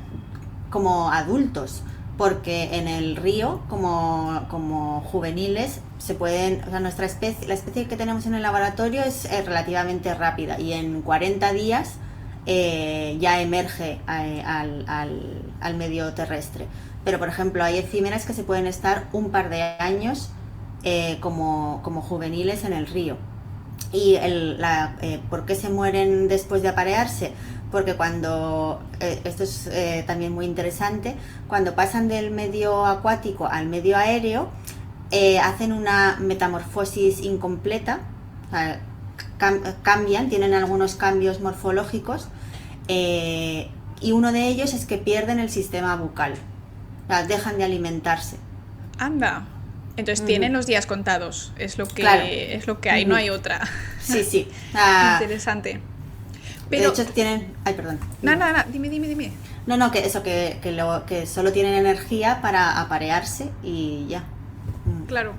como adultos, porque en el río, como juveniles, se pueden, o sea, la especie que tenemos en el laboratorio es relativamente rápida y en 40 días ya emerge al medio terrestre. Pero, por ejemplo, hay efímeras que se pueden estar un par de años como juveniles en el río. ¿Y por qué se mueren después de aparearse? Porque esto es también muy interesante, cuando pasan del medio acuático al medio aéreo, hacen una metamorfosis incompleta, o sea, cambian, tienen algunos cambios morfológicos, y uno de ellos es que pierden el sistema bucal, o sea, dejan de alimentarse. Anda. Entonces tienen los días contados, es lo que hay, no hay otra. Sí, sí. Interesante. Pero, de hecho tienen... Ay, perdón. No, dime. No, que eso, que solo tienen energía para aparearse y ya. Claro,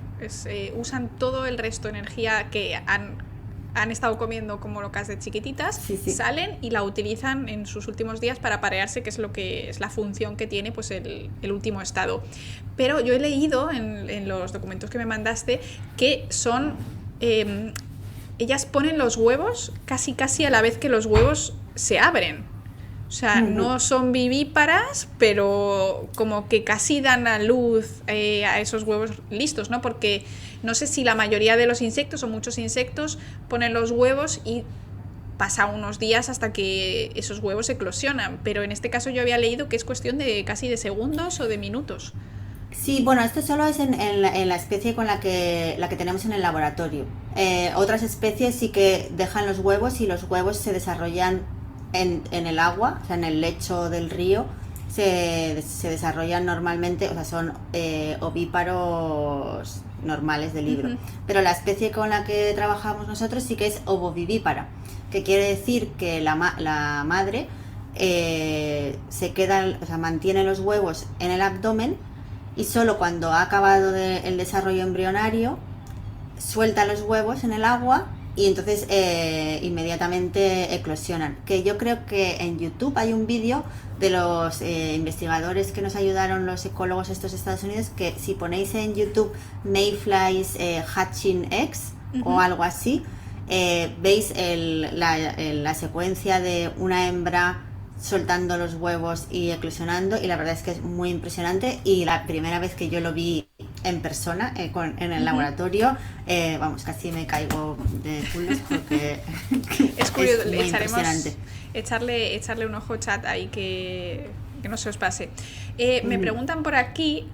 usan todo el resto de energía que han estado comiendo como locas de chiquititas, sí. Salen y la utilizan en sus últimos días para aparearse, que es la función que tiene pues el último estado. Pero yo he leído en los documentos que me mandaste que son... ellas ponen los huevos casi a la vez que los huevos se abren. O sea, no son vivíparas, pero como que casi dan a luz a esos huevos listos, ¿no? Porque no sé si la mayoría de los insectos o muchos insectos ponen los huevos y pasa unos días hasta que esos huevos eclosionan. Pero en este caso yo había leído que es cuestión de casi de segundos o de minutos. Sí, bueno, esto solo es en la especie con la que tenemos en el laboratorio. Otras especies sí que dejan los huevos y los huevos se desarrollan en el agua, o sea, en el lecho del río, se desarrollan normalmente, o sea, son ovíparos normales de libro. Pero la especie con la que trabajamos nosotros sí que es ovovivípara, que quiere decir que la madre mantiene los huevos en el abdomen y solo cuando ha acabado el desarrollo embrionario suelta los huevos en el agua y entonces inmediatamente eclosionan. Que yo creo que en YouTube hay un vídeo de los investigadores que nos ayudaron, los ecólogos estos de Estados Unidos, que si ponéis en YouTube Mayflies hatching eggs o algo así, veis la secuencia de una hembra soltando los huevos y eclosionando, y la verdad es que es muy impresionante. Y la primera vez que yo lo vi en persona en el laboratorio, vamos, casi me caigo de culos porque es curioso. Es muy impresionante. Echarle un ojo, chat, ahí que que no se os pase. Me preguntan por aquí,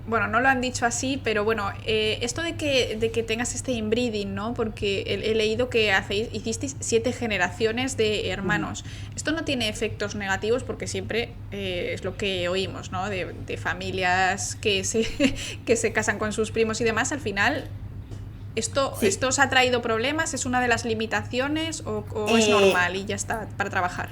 bueno, no lo han dicho así, pero bueno, esto de que tengas este inbreeding, ¿no? Porque he leído que hicisteis 7 generaciones de hermanos. Esto no tiene efectos negativos porque siempre es lo que oímos, ¿no? De familias que se casan con sus primos y demás, al final... ¿Esto os ha traído problemas? ¿Es una de las limitaciones o es normal y ya está para trabajar?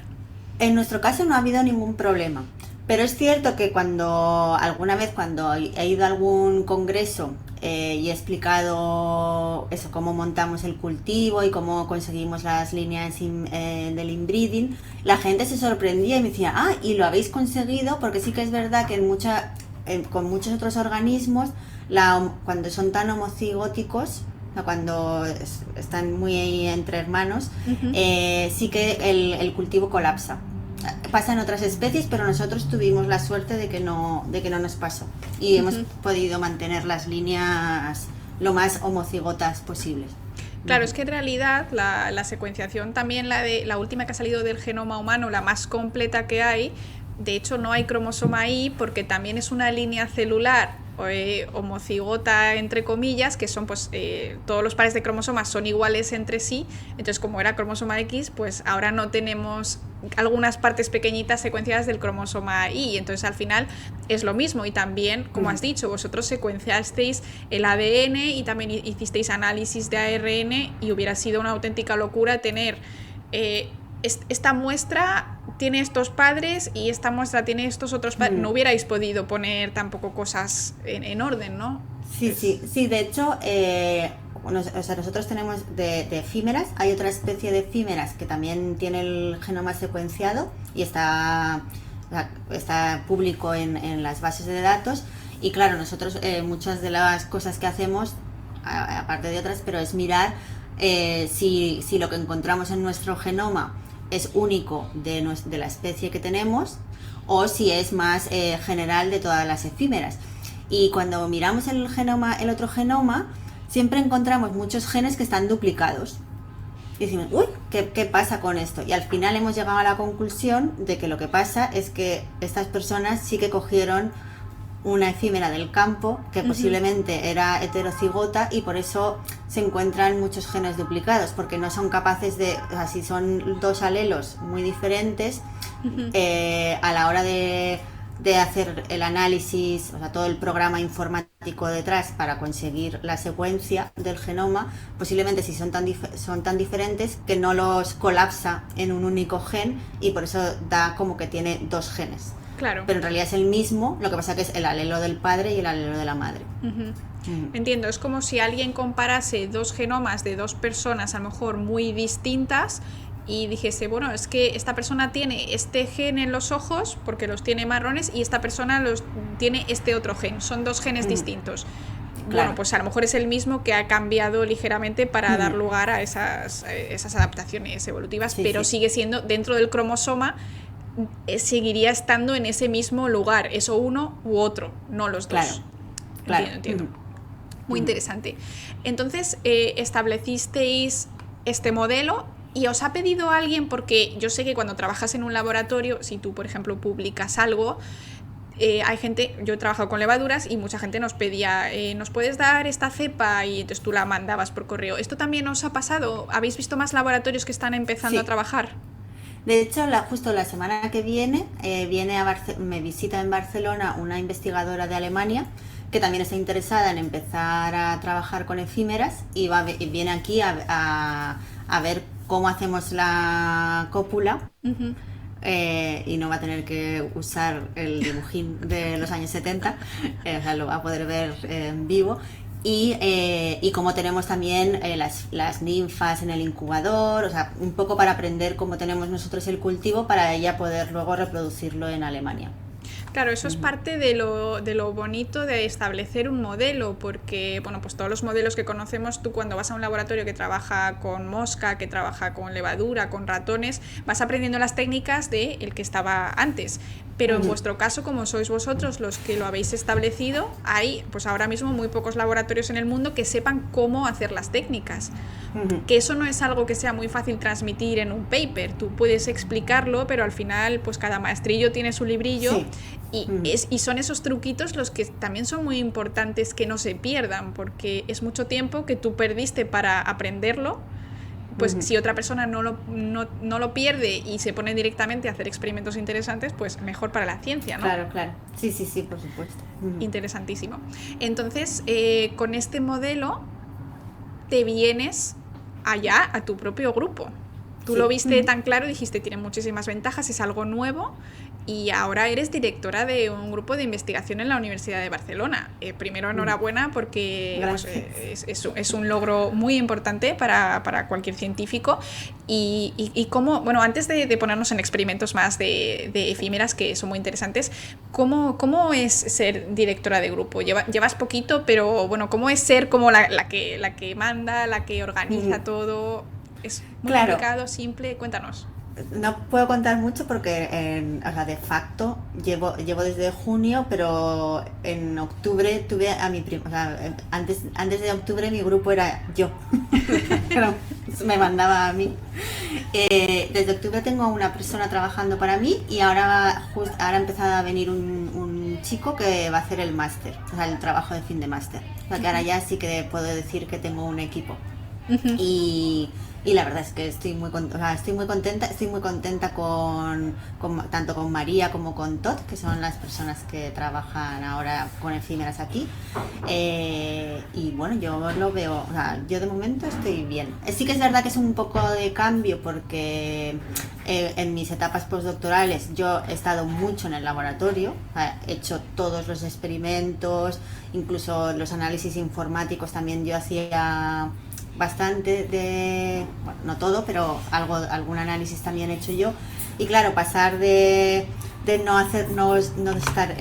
En nuestro caso no ha habido ningún problema, pero es cierto que alguna vez cuando he ido a algún congreso y he explicado eso, cómo montamos el cultivo y cómo conseguimos las líneas del inbreeding, la gente se sorprendía y me decía, y lo habéis conseguido, porque sí que es verdad que con muchos otros organismos, cuando son tan homocigóticos, cuando están muy entre hermanos, sí que el cultivo colapsa. Pasa en otras especies, pero nosotros tuvimos la suerte de que no nos pasó y hemos podido mantener las líneas lo más homocigotas posibles. Claro, es que en realidad la secuenciación también, la última que ha salido del genoma humano, la más completa que hay, de hecho no hay cromosoma Y porque también es una línea celular homocigota entre comillas, que son pues todos los pares de cromosomas son iguales entre sí, entonces como era cromosoma X, pues ahora no tenemos algunas partes pequeñitas secuenciadas del cromosoma Y, entonces al final es lo mismo. Y también, como has dicho, vosotros secuenciasteis el ADN y también hicisteis análisis de ARN y hubiera sido una auténtica locura tener esta muestra tiene estos padres y esta muestra tiene estos otros padres. No hubierais podido poner tampoco cosas en orden, ¿no? Sí, de hecho, nosotros tenemos de efímeras, hay otra especie de efímeras que también tiene el genoma secuenciado y está público en las bases de datos. Y claro, nosotros muchas de las cosas que hacemos, aparte de otras, pero es mirar si lo que encontramos en nuestro genoma es único de la especie que tenemos o si es más general de todas las efímeras. Y cuando miramos el otro genoma, siempre encontramos muchos genes que están duplicados. Y decimos, uy, ¿qué pasa con esto? Y al final hemos llegado a la conclusión de que lo que pasa es que estas personas sí que cogieron una efímera del campo que posiblemente era heterocigota y por eso se encuentran muchos genes duplicados, porque no son capaces de, o sea, si son 2 alelos muy diferentes, a la hora de hacer el análisis, o sea, todo el programa informático detrás para conseguir la secuencia del genoma, posiblemente si son tan diferentes que no los colapsa en un único gen y por eso da como que tiene 2 genes. Claro. Pero en realidad es el mismo, lo que pasa que es el alelo del padre y el alelo de la madre. Entiendo, es como si alguien comparase 2 genomas de 2 personas a lo mejor muy distintas y dijese, bueno, es que esta persona tiene este gen en los ojos porque los tiene marrones y esta persona tiene este otro gen, son 2 genes distintos. Claro. Bueno, pues a lo mejor es el mismo que ha cambiado ligeramente para dar lugar a esas adaptaciones evolutivas, pero sigue siendo dentro del cromosoma. Seguiría estando en ese mismo lugar, eso uno u otro, no los dos. Claro. Entiendo. Muy interesante. Entonces, establecisteis este modelo y os ha pedido alguien, porque yo sé que cuando trabajas en un laboratorio, si tú, por ejemplo, publicas algo, hay gente, yo he trabajado con levaduras y mucha gente nos pedía, ¿nos puedes dar esta cepa? Y entonces tú la mandabas por correo. ¿Esto también os ha pasado? ¿Habéis visto más laboratorios que están empezando a trabajar? De hecho, justo la semana que viene, me visita en Barcelona una investigadora de Alemania que también está interesada en empezar a trabajar con efímeras y viene aquí a ver cómo hacemos la cópula. Y no va a tener que usar el dibujín de los años 70, o sea, lo va a poder ver en vivo. Y como tenemos también las ninfas en el incubador, o sea, un poco para aprender cómo tenemos nosotros el cultivo para ella poder luego reproducirlo en Alemania. Claro, eso es parte de lo bonito de establecer un modelo, porque bueno, pues todos los modelos que conocemos, tú cuando vas a un laboratorio que trabaja con mosca, que trabaja con levadura, con ratones, vas aprendiendo las técnicas del que estaba antes. pero en vuestro caso, como sois vosotros los que lo habéis establecido, hay pues ahora mismo muy pocos laboratorios en el mundo que sepan cómo hacer las técnicas. Que eso no es algo que sea muy fácil transmitir en un paper. Tú puedes explicarlo, pero al final pues cada maestrillo tiene su librillo. Sí. Y son esos truquitos los que también son muy importantes que no se pierdan, porque es mucho tiempo que tú perdiste para aprenderlo. Pues si otra persona no lo pierde y se pone directamente a hacer experimentos interesantes, pues mejor para la ciencia, ¿no? Claro, claro. Sí, por supuesto. Interesantísimo. Entonces, con este modelo te vienes allá a tu propio grupo. Tú lo viste tan claro y dijiste, tiene muchísimas ventajas, es algo nuevo, y ahora eres directora de un grupo de investigación en la Universidad de Barcelona. Primero, enhorabuena, porque pues, es un logro muy importante para cualquier científico. Y cómo, bueno, antes de ponernos en experimentos más de efímeras, que son muy interesantes, ¿cómo es ser directora de grupo? Llevas poquito, pero bueno, ¿cómo es ser como la que manda, la que organiza todo? ¿Es muy complicado, simple? Cuéntanos. No puedo contar mucho porque o sea, de facto llevo desde junio, pero en octubre tuve a mi primo, o sea, antes de octubre mi grupo era yo, pero me mandaba a mí. Desde octubre tengo una persona trabajando para mí y ahora ha empezado a venir un chico que va a hacer el máster, o sea, el trabajo de fin de máster. O sea, que ahora ya sí que puedo decir que tengo un equipo. Y la verdad es que estoy muy contenta tanto con María como con Todd, que son las personas que trabajan ahora con efímeras aquí. Y bueno, yo lo veo, o sea, yo de momento estoy bien. Sí que es verdad que es un poco de cambio porque en mis etapas postdoctorales yo he estado mucho en el laboratorio, o sea, he hecho todos los experimentos, incluso los análisis informáticos también yo hacía bastante bueno, no todo, pero algún análisis también he hecho yo. Y claro, pasar de no estar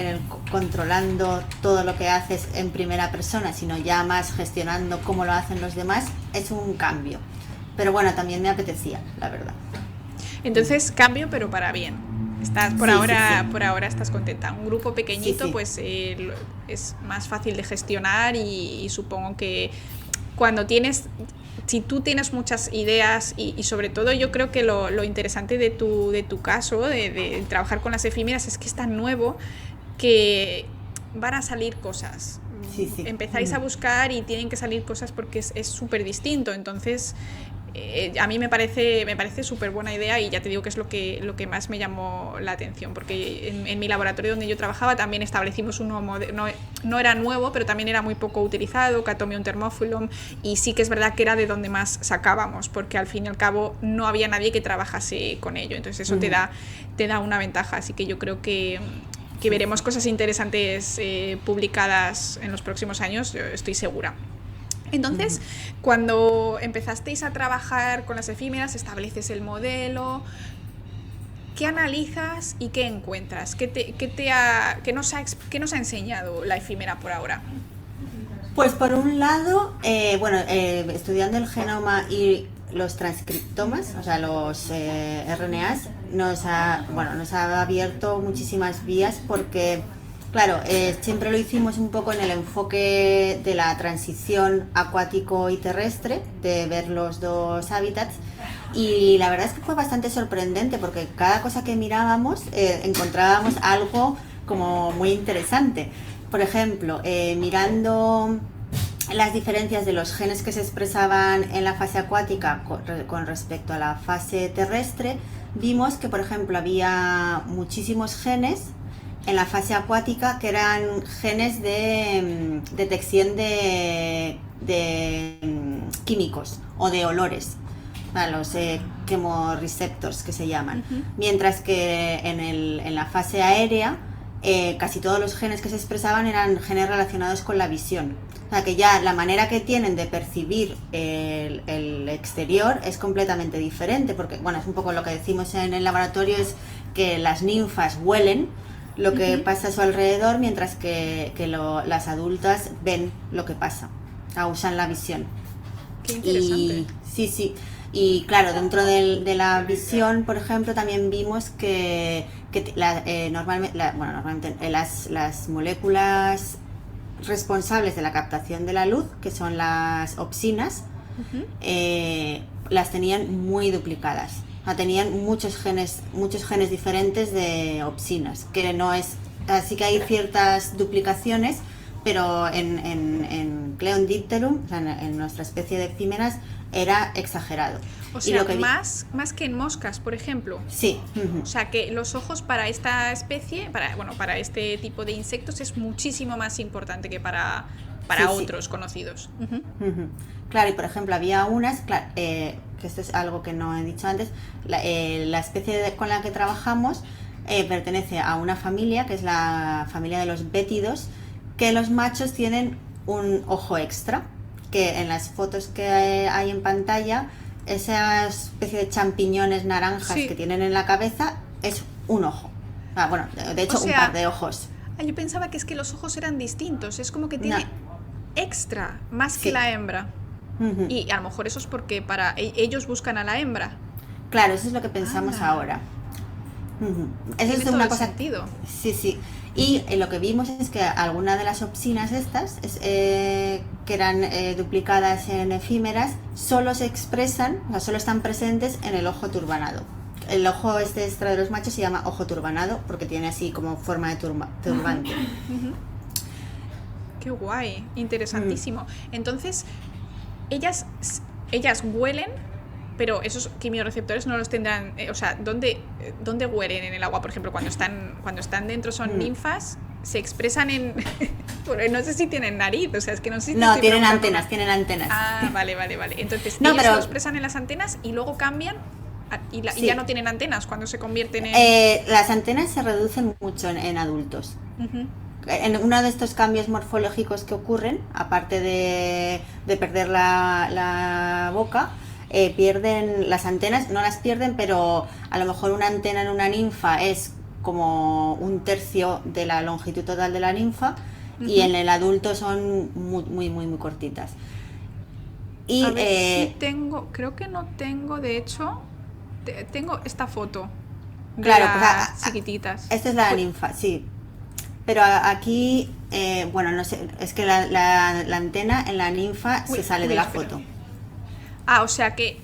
controlando todo lo que haces en primera persona, sino ya más gestionando cómo lo hacen los demás, es un cambio. Pero bueno, también me apetecía, la verdad. Entonces, cambio, pero para bien. Por ahora estás contenta. Un grupo pequeñito, pues es más fácil de gestionar y supongo que si tú tienes muchas ideas y sobre todo yo creo que lo interesante de tu caso, de trabajar con las efímeras, es que es tan nuevo que van a salir cosas. Empezáis a buscar y tienen que salir cosas porque es súper distinto. Entonces, a mí me parece súper buena idea y ya te digo que es lo que más me llamó la atención, porque en mi laboratorio donde yo trabajaba también establecimos un nuevo modelo, no era nuevo, pero también era muy poco utilizado, Chatomium thermophilum, y sí que es verdad que era de donde más sacábamos, porque al fin y al cabo no había nadie que trabajase con ello, entonces eso te da una ventaja, así que yo creo que veremos cosas interesantes publicadas en los próximos años, yo estoy segura. Entonces, cuando empezasteis a trabajar con las efímeras, estableces el modelo, ¿qué analizas y qué encuentras? ¿Qué nos ha enseñado la efímera por ahora? Pues por un lado, estudiando el genoma y los transcriptomas, o sea, los RNAs, nos ha abierto muchísimas vías porque... Claro, siempre lo hicimos un poco en el enfoque de la transición acuático y terrestre, de ver los dos hábitats, y la verdad es que fue bastante sorprendente porque cada cosa que mirábamos encontrábamos algo como muy interesante. Por ejemplo, mirando las diferencias de los genes que se expresaban en la fase acuática con respecto a la fase terrestre, vimos que, por ejemplo, había muchísimos genes en la fase acuática que eran genes de detección de químicos o de olores, los chemoreceptors que se llaman, mientras que en la fase aérea casi todos los genes que se expresaban eran genes relacionados con la visión. O sea que ya la manera que tienen de percibir el exterior es completamente diferente, porque bueno, es un poco lo que decimos en el laboratorio, es que las ninfas huelen lo que pasa a su alrededor, mientras que las adultas ven lo que pasa, usan la visión. Qué interesante. Y claro, dentro de la visión, por ejemplo, también vimos que normalmente las moléculas responsables de la captación de la luz, que son las opsinas, las tenían muy duplicadas. O sea, tenían muchos genes diferentes de opsinas, que no es, así que hay ciertas duplicaciones, pero en Cleondipterum, o sea, en nuestra especie de efímeras, era exagerado. O sea, más que en moscas, por ejemplo. Sí. O sea, que los ojos para esta especie, para este tipo de insectos, es muchísimo más importante que para otros conocidos. Claro, y por ejemplo, había unas, que esto es algo que no he dicho antes, la especie con la que trabajamos pertenece a una familia, que es la familia de los bétidos, que los machos tienen un ojo extra, que en las fotos que hay en pantalla, esa especie de champiñones naranjas que tienen en la cabeza es un ojo. Bueno, de hecho, un par de ojos. Yo pensaba que es que los ojos eran distintos, es como que tiene extra, más que la hembra. Y a lo mejor eso es porque ellos buscan a la hembra. Claro, eso es lo que pensamos ahora. Eso es una cosa. Sentido. Sí. Y lo que vimos es que algunas de las opsinas estas, que eran duplicadas en efímeras, solo se expresan, o sea, solo están presentes en el ojo turbanado. El ojo extra de los machos se llama ojo turbanado porque tiene así como forma de turbante. Qué guay, interesantísimo. Entonces, ellas huelen, pero esos quimiorreceptores no los tendrán, o sea, ¿dónde huelen en el agua? Por ejemplo, cuando están dentro son ninfas, se expresan en no sé si tienen nariz, o sea, es que no sé si tienen antenas. Ah, vale. Entonces, ellos se expresan en las antenas y luego cambian y ya no tienen antenas cuando se convierten en... las antenas se reducen mucho en adultos. En uno de estos cambios morfológicos que ocurren, aparte de perder la boca, pierden las antenas, no las pierden, pero a lo mejor una antena en una ninfa es como un tercio de la longitud total de la ninfa, y en el adulto son muy cortitas. Y a ver si tengo, creo que no tengo, de hecho, tengo esta foto de las chiquititas. Esta es la ninfa, sí. Pero aquí, no sé, es que la antena en la ninfa se sale de la foto. O sea que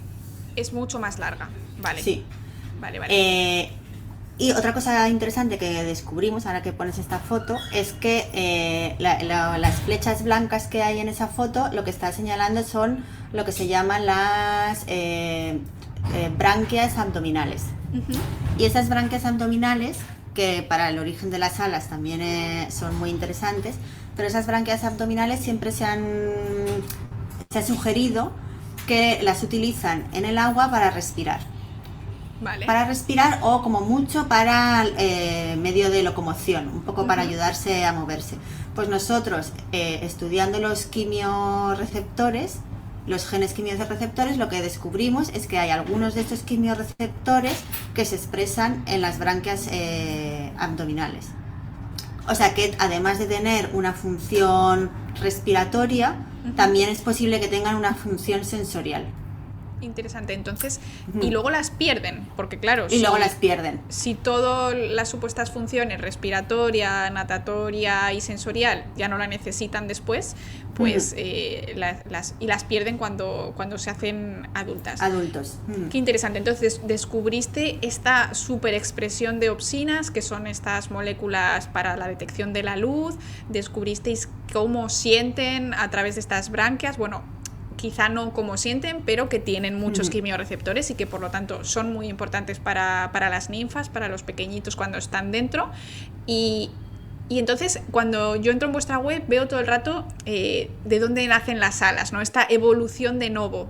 es mucho más larga. Vale. Sí. Vale. Y otra cosa interesante que descubrimos, ahora que pones esta foto, es que las flechas blancas que hay en esa foto, lo que está señalando son lo que se llaman las branquias abdominales. Y esas branquias abdominales, que para el origen de las alas también son muy interesantes, pero esas branquias abdominales siempre se ha sugerido que las utilizan en el agua para respirar. Vale. Para respirar o como mucho para medio de locomoción, un poco para ayudarse a moverse. Pues nosotros, estudiando los quimiorreceptores, los genes quimiorreceptores, lo que descubrimos es que hay algunos de estos quimiorreceptores que se expresan en las branquias abdominales. O sea que además de tener una función respiratoria, también es posible que tengan una función sensorial. Interesante, entonces, y luego las pierden, porque claro, luego las pierden. Si todas las supuestas funciones respiratoria, natatoria y sensorial ya no la necesitan después, pues las pierden cuando se hacen adultas. Adultos. Qué interesante. Entonces descubriste esta superexpresión de opsinas, que son estas moléculas para la detección de la luz. Descubristeis cómo sienten a través de estas branquias. Bueno, quizá no como sienten, pero que tienen muchos quimiorreceptores y que por lo tanto son muy importantes para las ninfas, para los pequeñitos cuando están dentro. Y entonces cuando yo entro en vuestra web veo todo el rato de dónde nacen las alas, ¿no? Esta evolución de novo,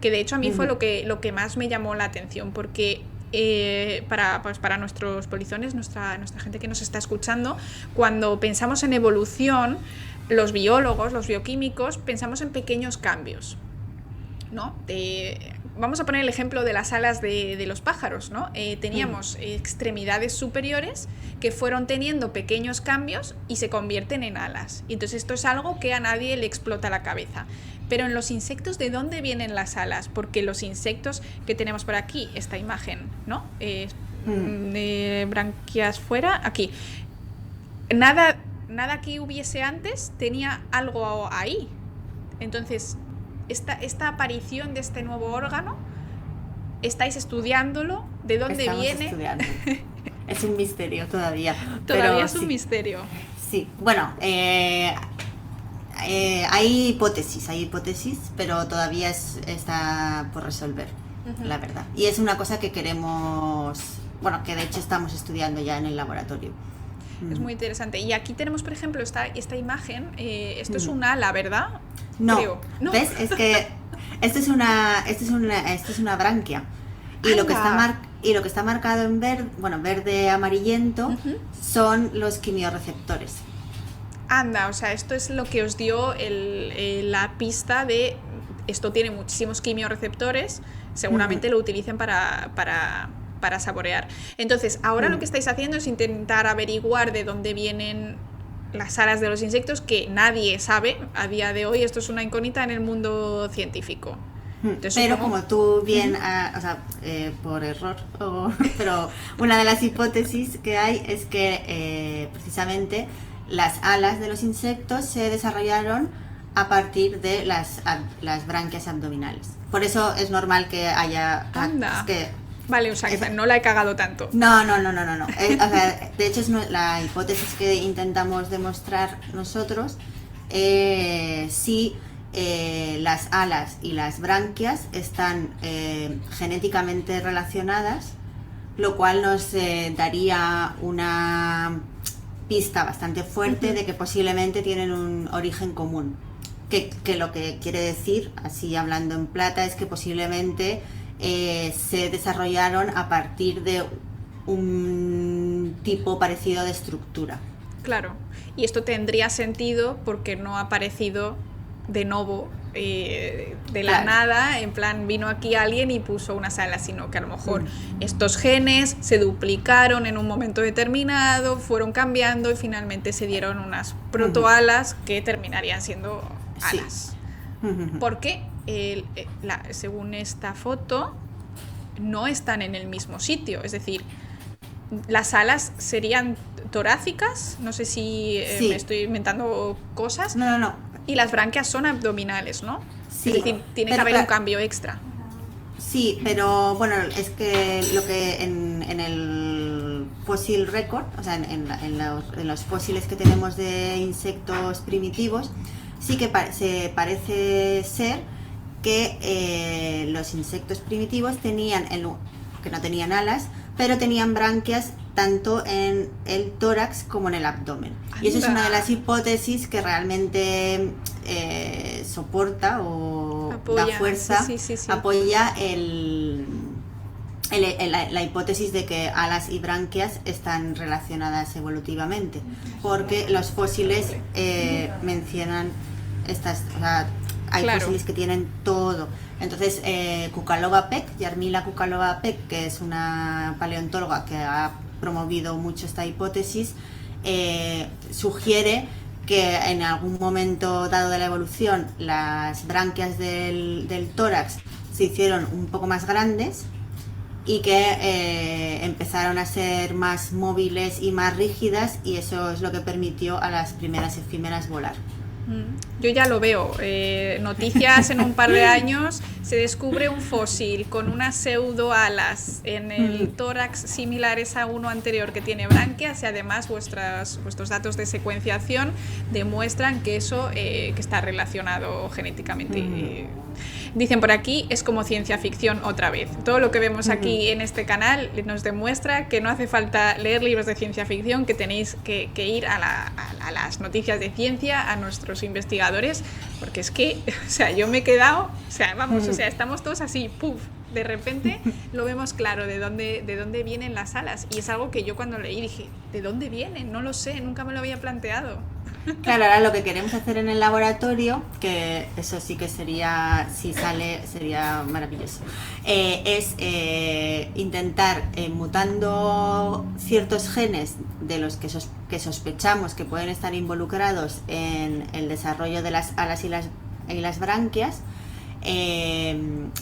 que de hecho a mí fue lo que más me llamó la atención, porque para nuestros polizones, nuestra gente que nos está escuchando, cuando pensamos en evolución, los biólogos, los bioquímicos, pensamos en pequeños cambios, ¿no? Vamos a poner el ejemplo de las alas de los pájaros, ¿no? Teníamos extremidades superiores que fueron teniendo pequeños cambios y se convierten en alas. Y entonces esto es algo que a nadie le explota la cabeza. Pero en los insectos, ¿de dónde vienen las alas? Porque los insectos que tenemos por aquí, esta imagen, ¿no? branquias fuera, aquí. Nada que hubiese antes tenía algo ahí. Entonces, esta aparición de este nuevo órgano, ¿estáis estudiándolo? ¿De dónde Estamos viene? estudiando. Es un misterio todavía. Todavía pero es un sí. misterio. Sí, bueno, hay hipótesis, pero todavía está por resolver, la verdad. Y es una cosa que queremos, bueno, que de hecho estamos estudiando ya en el laboratorio. Es muy interesante. Y aquí tenemos, por ejemplo, esta imagen. Esto es un ala, ¿verdad? No, Creo. No. ¿ves? Es que esto es una branquia. Y lo que está marcado en verde amarillento, son los quimiorreceptores. Anda, o sea, esto es lo que os dio la pista de esto tiene muchísimos quimiorreceptores, seguramente lo utilicen para saborear. Entonces, ahora lo que estáis haciendo es intentar averiguar de dónde vienen las alas de los insectos, que nadie sabe a día de hoy. Esto es una incógnita en el mundo científico. Entonces, pero como tú bien, por error, pero una de las hipótesis que hay es que precisamente las alas de los insectos se desarrollaron a partir de las branquias abdominales. Por eso es normal que haya... Anda. Vale, o sea, que no la he cagado tanto. No. O sea, de hecho, la hipótesis que intentamos demostrar nosotros, si las alas y las branquias están genéticamente relacionadas, lo cual nos daría una pista bastante fuerte de que posiblemente tienen un origen común. Que lo que quiere decir, así hablando en plata, es que posiblemente se desarrollaron a partir de un tipo parecido de estructura. Claro, y esto tendría sentido porque no ha aparecido de nuevo de la nada, en plan vino aquí alguien y puso unas alas, sino que a lo mejor estos genes se duplicaron en un momento determinado, fueron cambiando y finalmente se dieron unas protoalas que terminarían siendo alas. Sí. Porque según esta foto no están en el mismo sitio, es decir, las alas serían torácicas, no sé si me estoy inventando cosas. No. Y las branquias son abdominales, ¿no? Sí, es decir, tiene que haber un cambio extra. Sí, pero bueno, es que lo que en el fossil record, o sea, en los fósiles que tenemos de insectos primitivos, sí que parece ser que los insectos primitivos que no tenían alas, pero tenían branquias tanto en el tórax como en el abdomen. ¡Anda! Y eso es una de las hipótesis que realmente soporta o apoya, da fuerza, sí. Apoya la hipótesis de que alas y branquias están relacionadas evolutivamente, porque los fósiles mencionan estas... O sea, hay fósiles que tienen todo. Entonces, Kukalova Peck, Jarmila Kukalova Peck, que es una paleontóloga que ha promovido mucho esta hipótesis, sugiere que en algún momento dado de la evolución las branquias del tórax se hicieron un poco más grandes y que empezaron a ser más móviles y más rígidas, y eso es lo que permitió a las primeras efímeras volar. Yo ya lo veo, noticias en un par de años, se descubre un fósil con unas pseudoalas en el tórax similares a uno anterior que tiene branquias, y además vuestros datos de secuenciación demuestran que eso que está relacionado genéticamente. Dicen por aquí, es como ciencia ficción otra vez. Todo lo que vemos aquí en este canal nos demuestra que no hace falta leer libros de ciencia ficción, que tenéis que ir a las noticias de ciencia, a nuestros investigadores, porque es que, o sea, yo me he quedado, o sea, estamos todos así, ¡puf! De repente lo vemos claro de dónde vienen las alas, y es algo que yo cuando leí dije, ¿de dónde vienen? No lo sé, nunca me lo había planteado. Claro, ahora lo que queremos hacer en el laboratorio, que eso sí que sería, si sale, sería maravilloso, es intentar, mutando ciertos genes de los que sospechamos que pueden estar involucrados en el desarrollo de las alas y las branquias,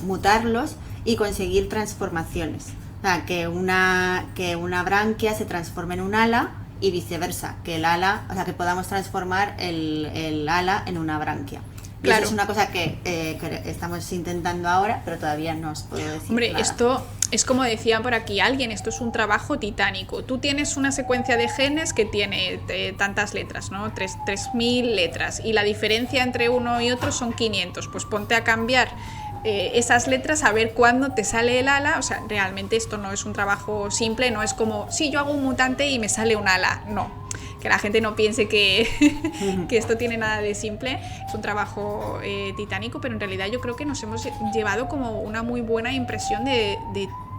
mutarlos y conseguir transformaciones O sea, que una branquia se transforme en un ala y viceversa, que el ala, o sea, que podamos transformar el ala en una branquia. Y Claro. eso es una cosa que estamos intentando ahora, pero todavía no os puedo decir. Hombre, nada. esto es como decía por aquí alguien, esto es un trabajo titánico. Tú tienes una secuencia de genes que tiene tantas letras, ¿no? 3.000 letras, y la diferencia entre uno y otro son 500. Pues ponte a cambiar esas letras a ver cuándo te sale el ala. O sea, realmente esto no es un trabajo simple, no es como, sí, yo hago un mutante y me sale un ala. No. Que la gente no piense que esto tiene nada de simple, es un trabajo titánico, pero en realidad yo creo que nos hemos llevado como una muy buena impresión de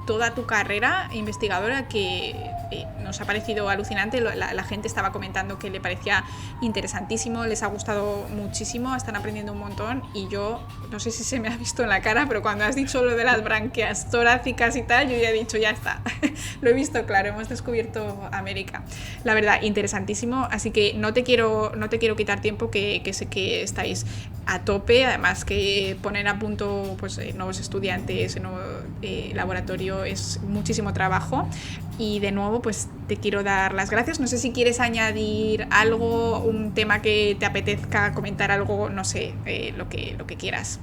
toda tu carrera investigadora, que nos ha parecido alucinante. La gente estaba comentando que le parecía interesantísimo, les ha gustado muchísimo, están aprendiendo un montón, y yo no sé si se me ha visto en la cara, pero cuando has dicho lo de las branquias torácicas y tal, yo ya he dicho, ya está, lo he visto claro, hemos descubierto América. La verdad, interesantísimo, así que no te quiero quitar tiempo, que sé que estáis a tope, además que poner a punto pues nuevos estudiantes, nuevo laboratorio, es muchísimo trabajo. Y de nuevo pues te quiero dar las gracias. No sé si quieres añadir algo, un tema que te apetezca comentar, algo, no sé, lo que quieras.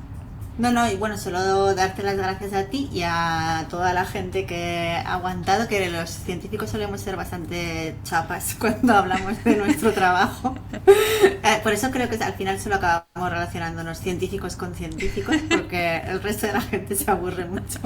No, y bueno, solo darte las gracias a ti y a toda la gente que ha aguantado, que los científicos solemos ser bastante chapas cuando hablamos de nuestro trabajo. Por eso creo que al final solo acabamos relacionándonos científicos con científicos, porque el resto de la gente se aburre mucho.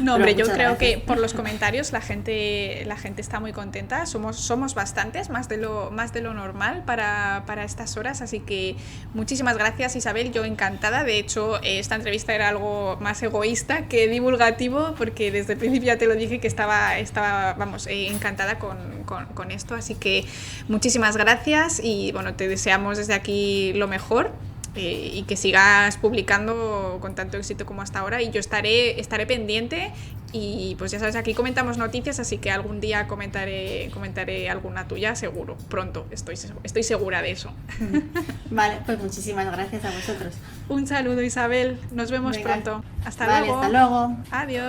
No, hombre, yo muchas creo gracias. que por los comentarios la gente está muy contenta. Somos bastantes, más de lo normal para estas horas, así que muchísimas gracias, Isabel. Yo encantada. De hecho, esta entrevista era algo más egoísta que divulgativo, porque desde el principio ya te lo dije que estaba vamos, encantada con esto. Así que muchísimas gracias, y bueno, te deseamos desde aquí lo mejor. Y que sigas publicando con tanto éxito como hasta ahora, y yo estaré pendiente, y pues ya sabes, aquí comentamos noticias, así que algún día comentaré alguna tuya, seguro, pronto, estoy segura de eso. Vale, pues muchísimas gracias a vosotros. Un saludo, Isabel, nos vemos Venga. pronto, hasta Vale, luego. hasta luego. Adiós.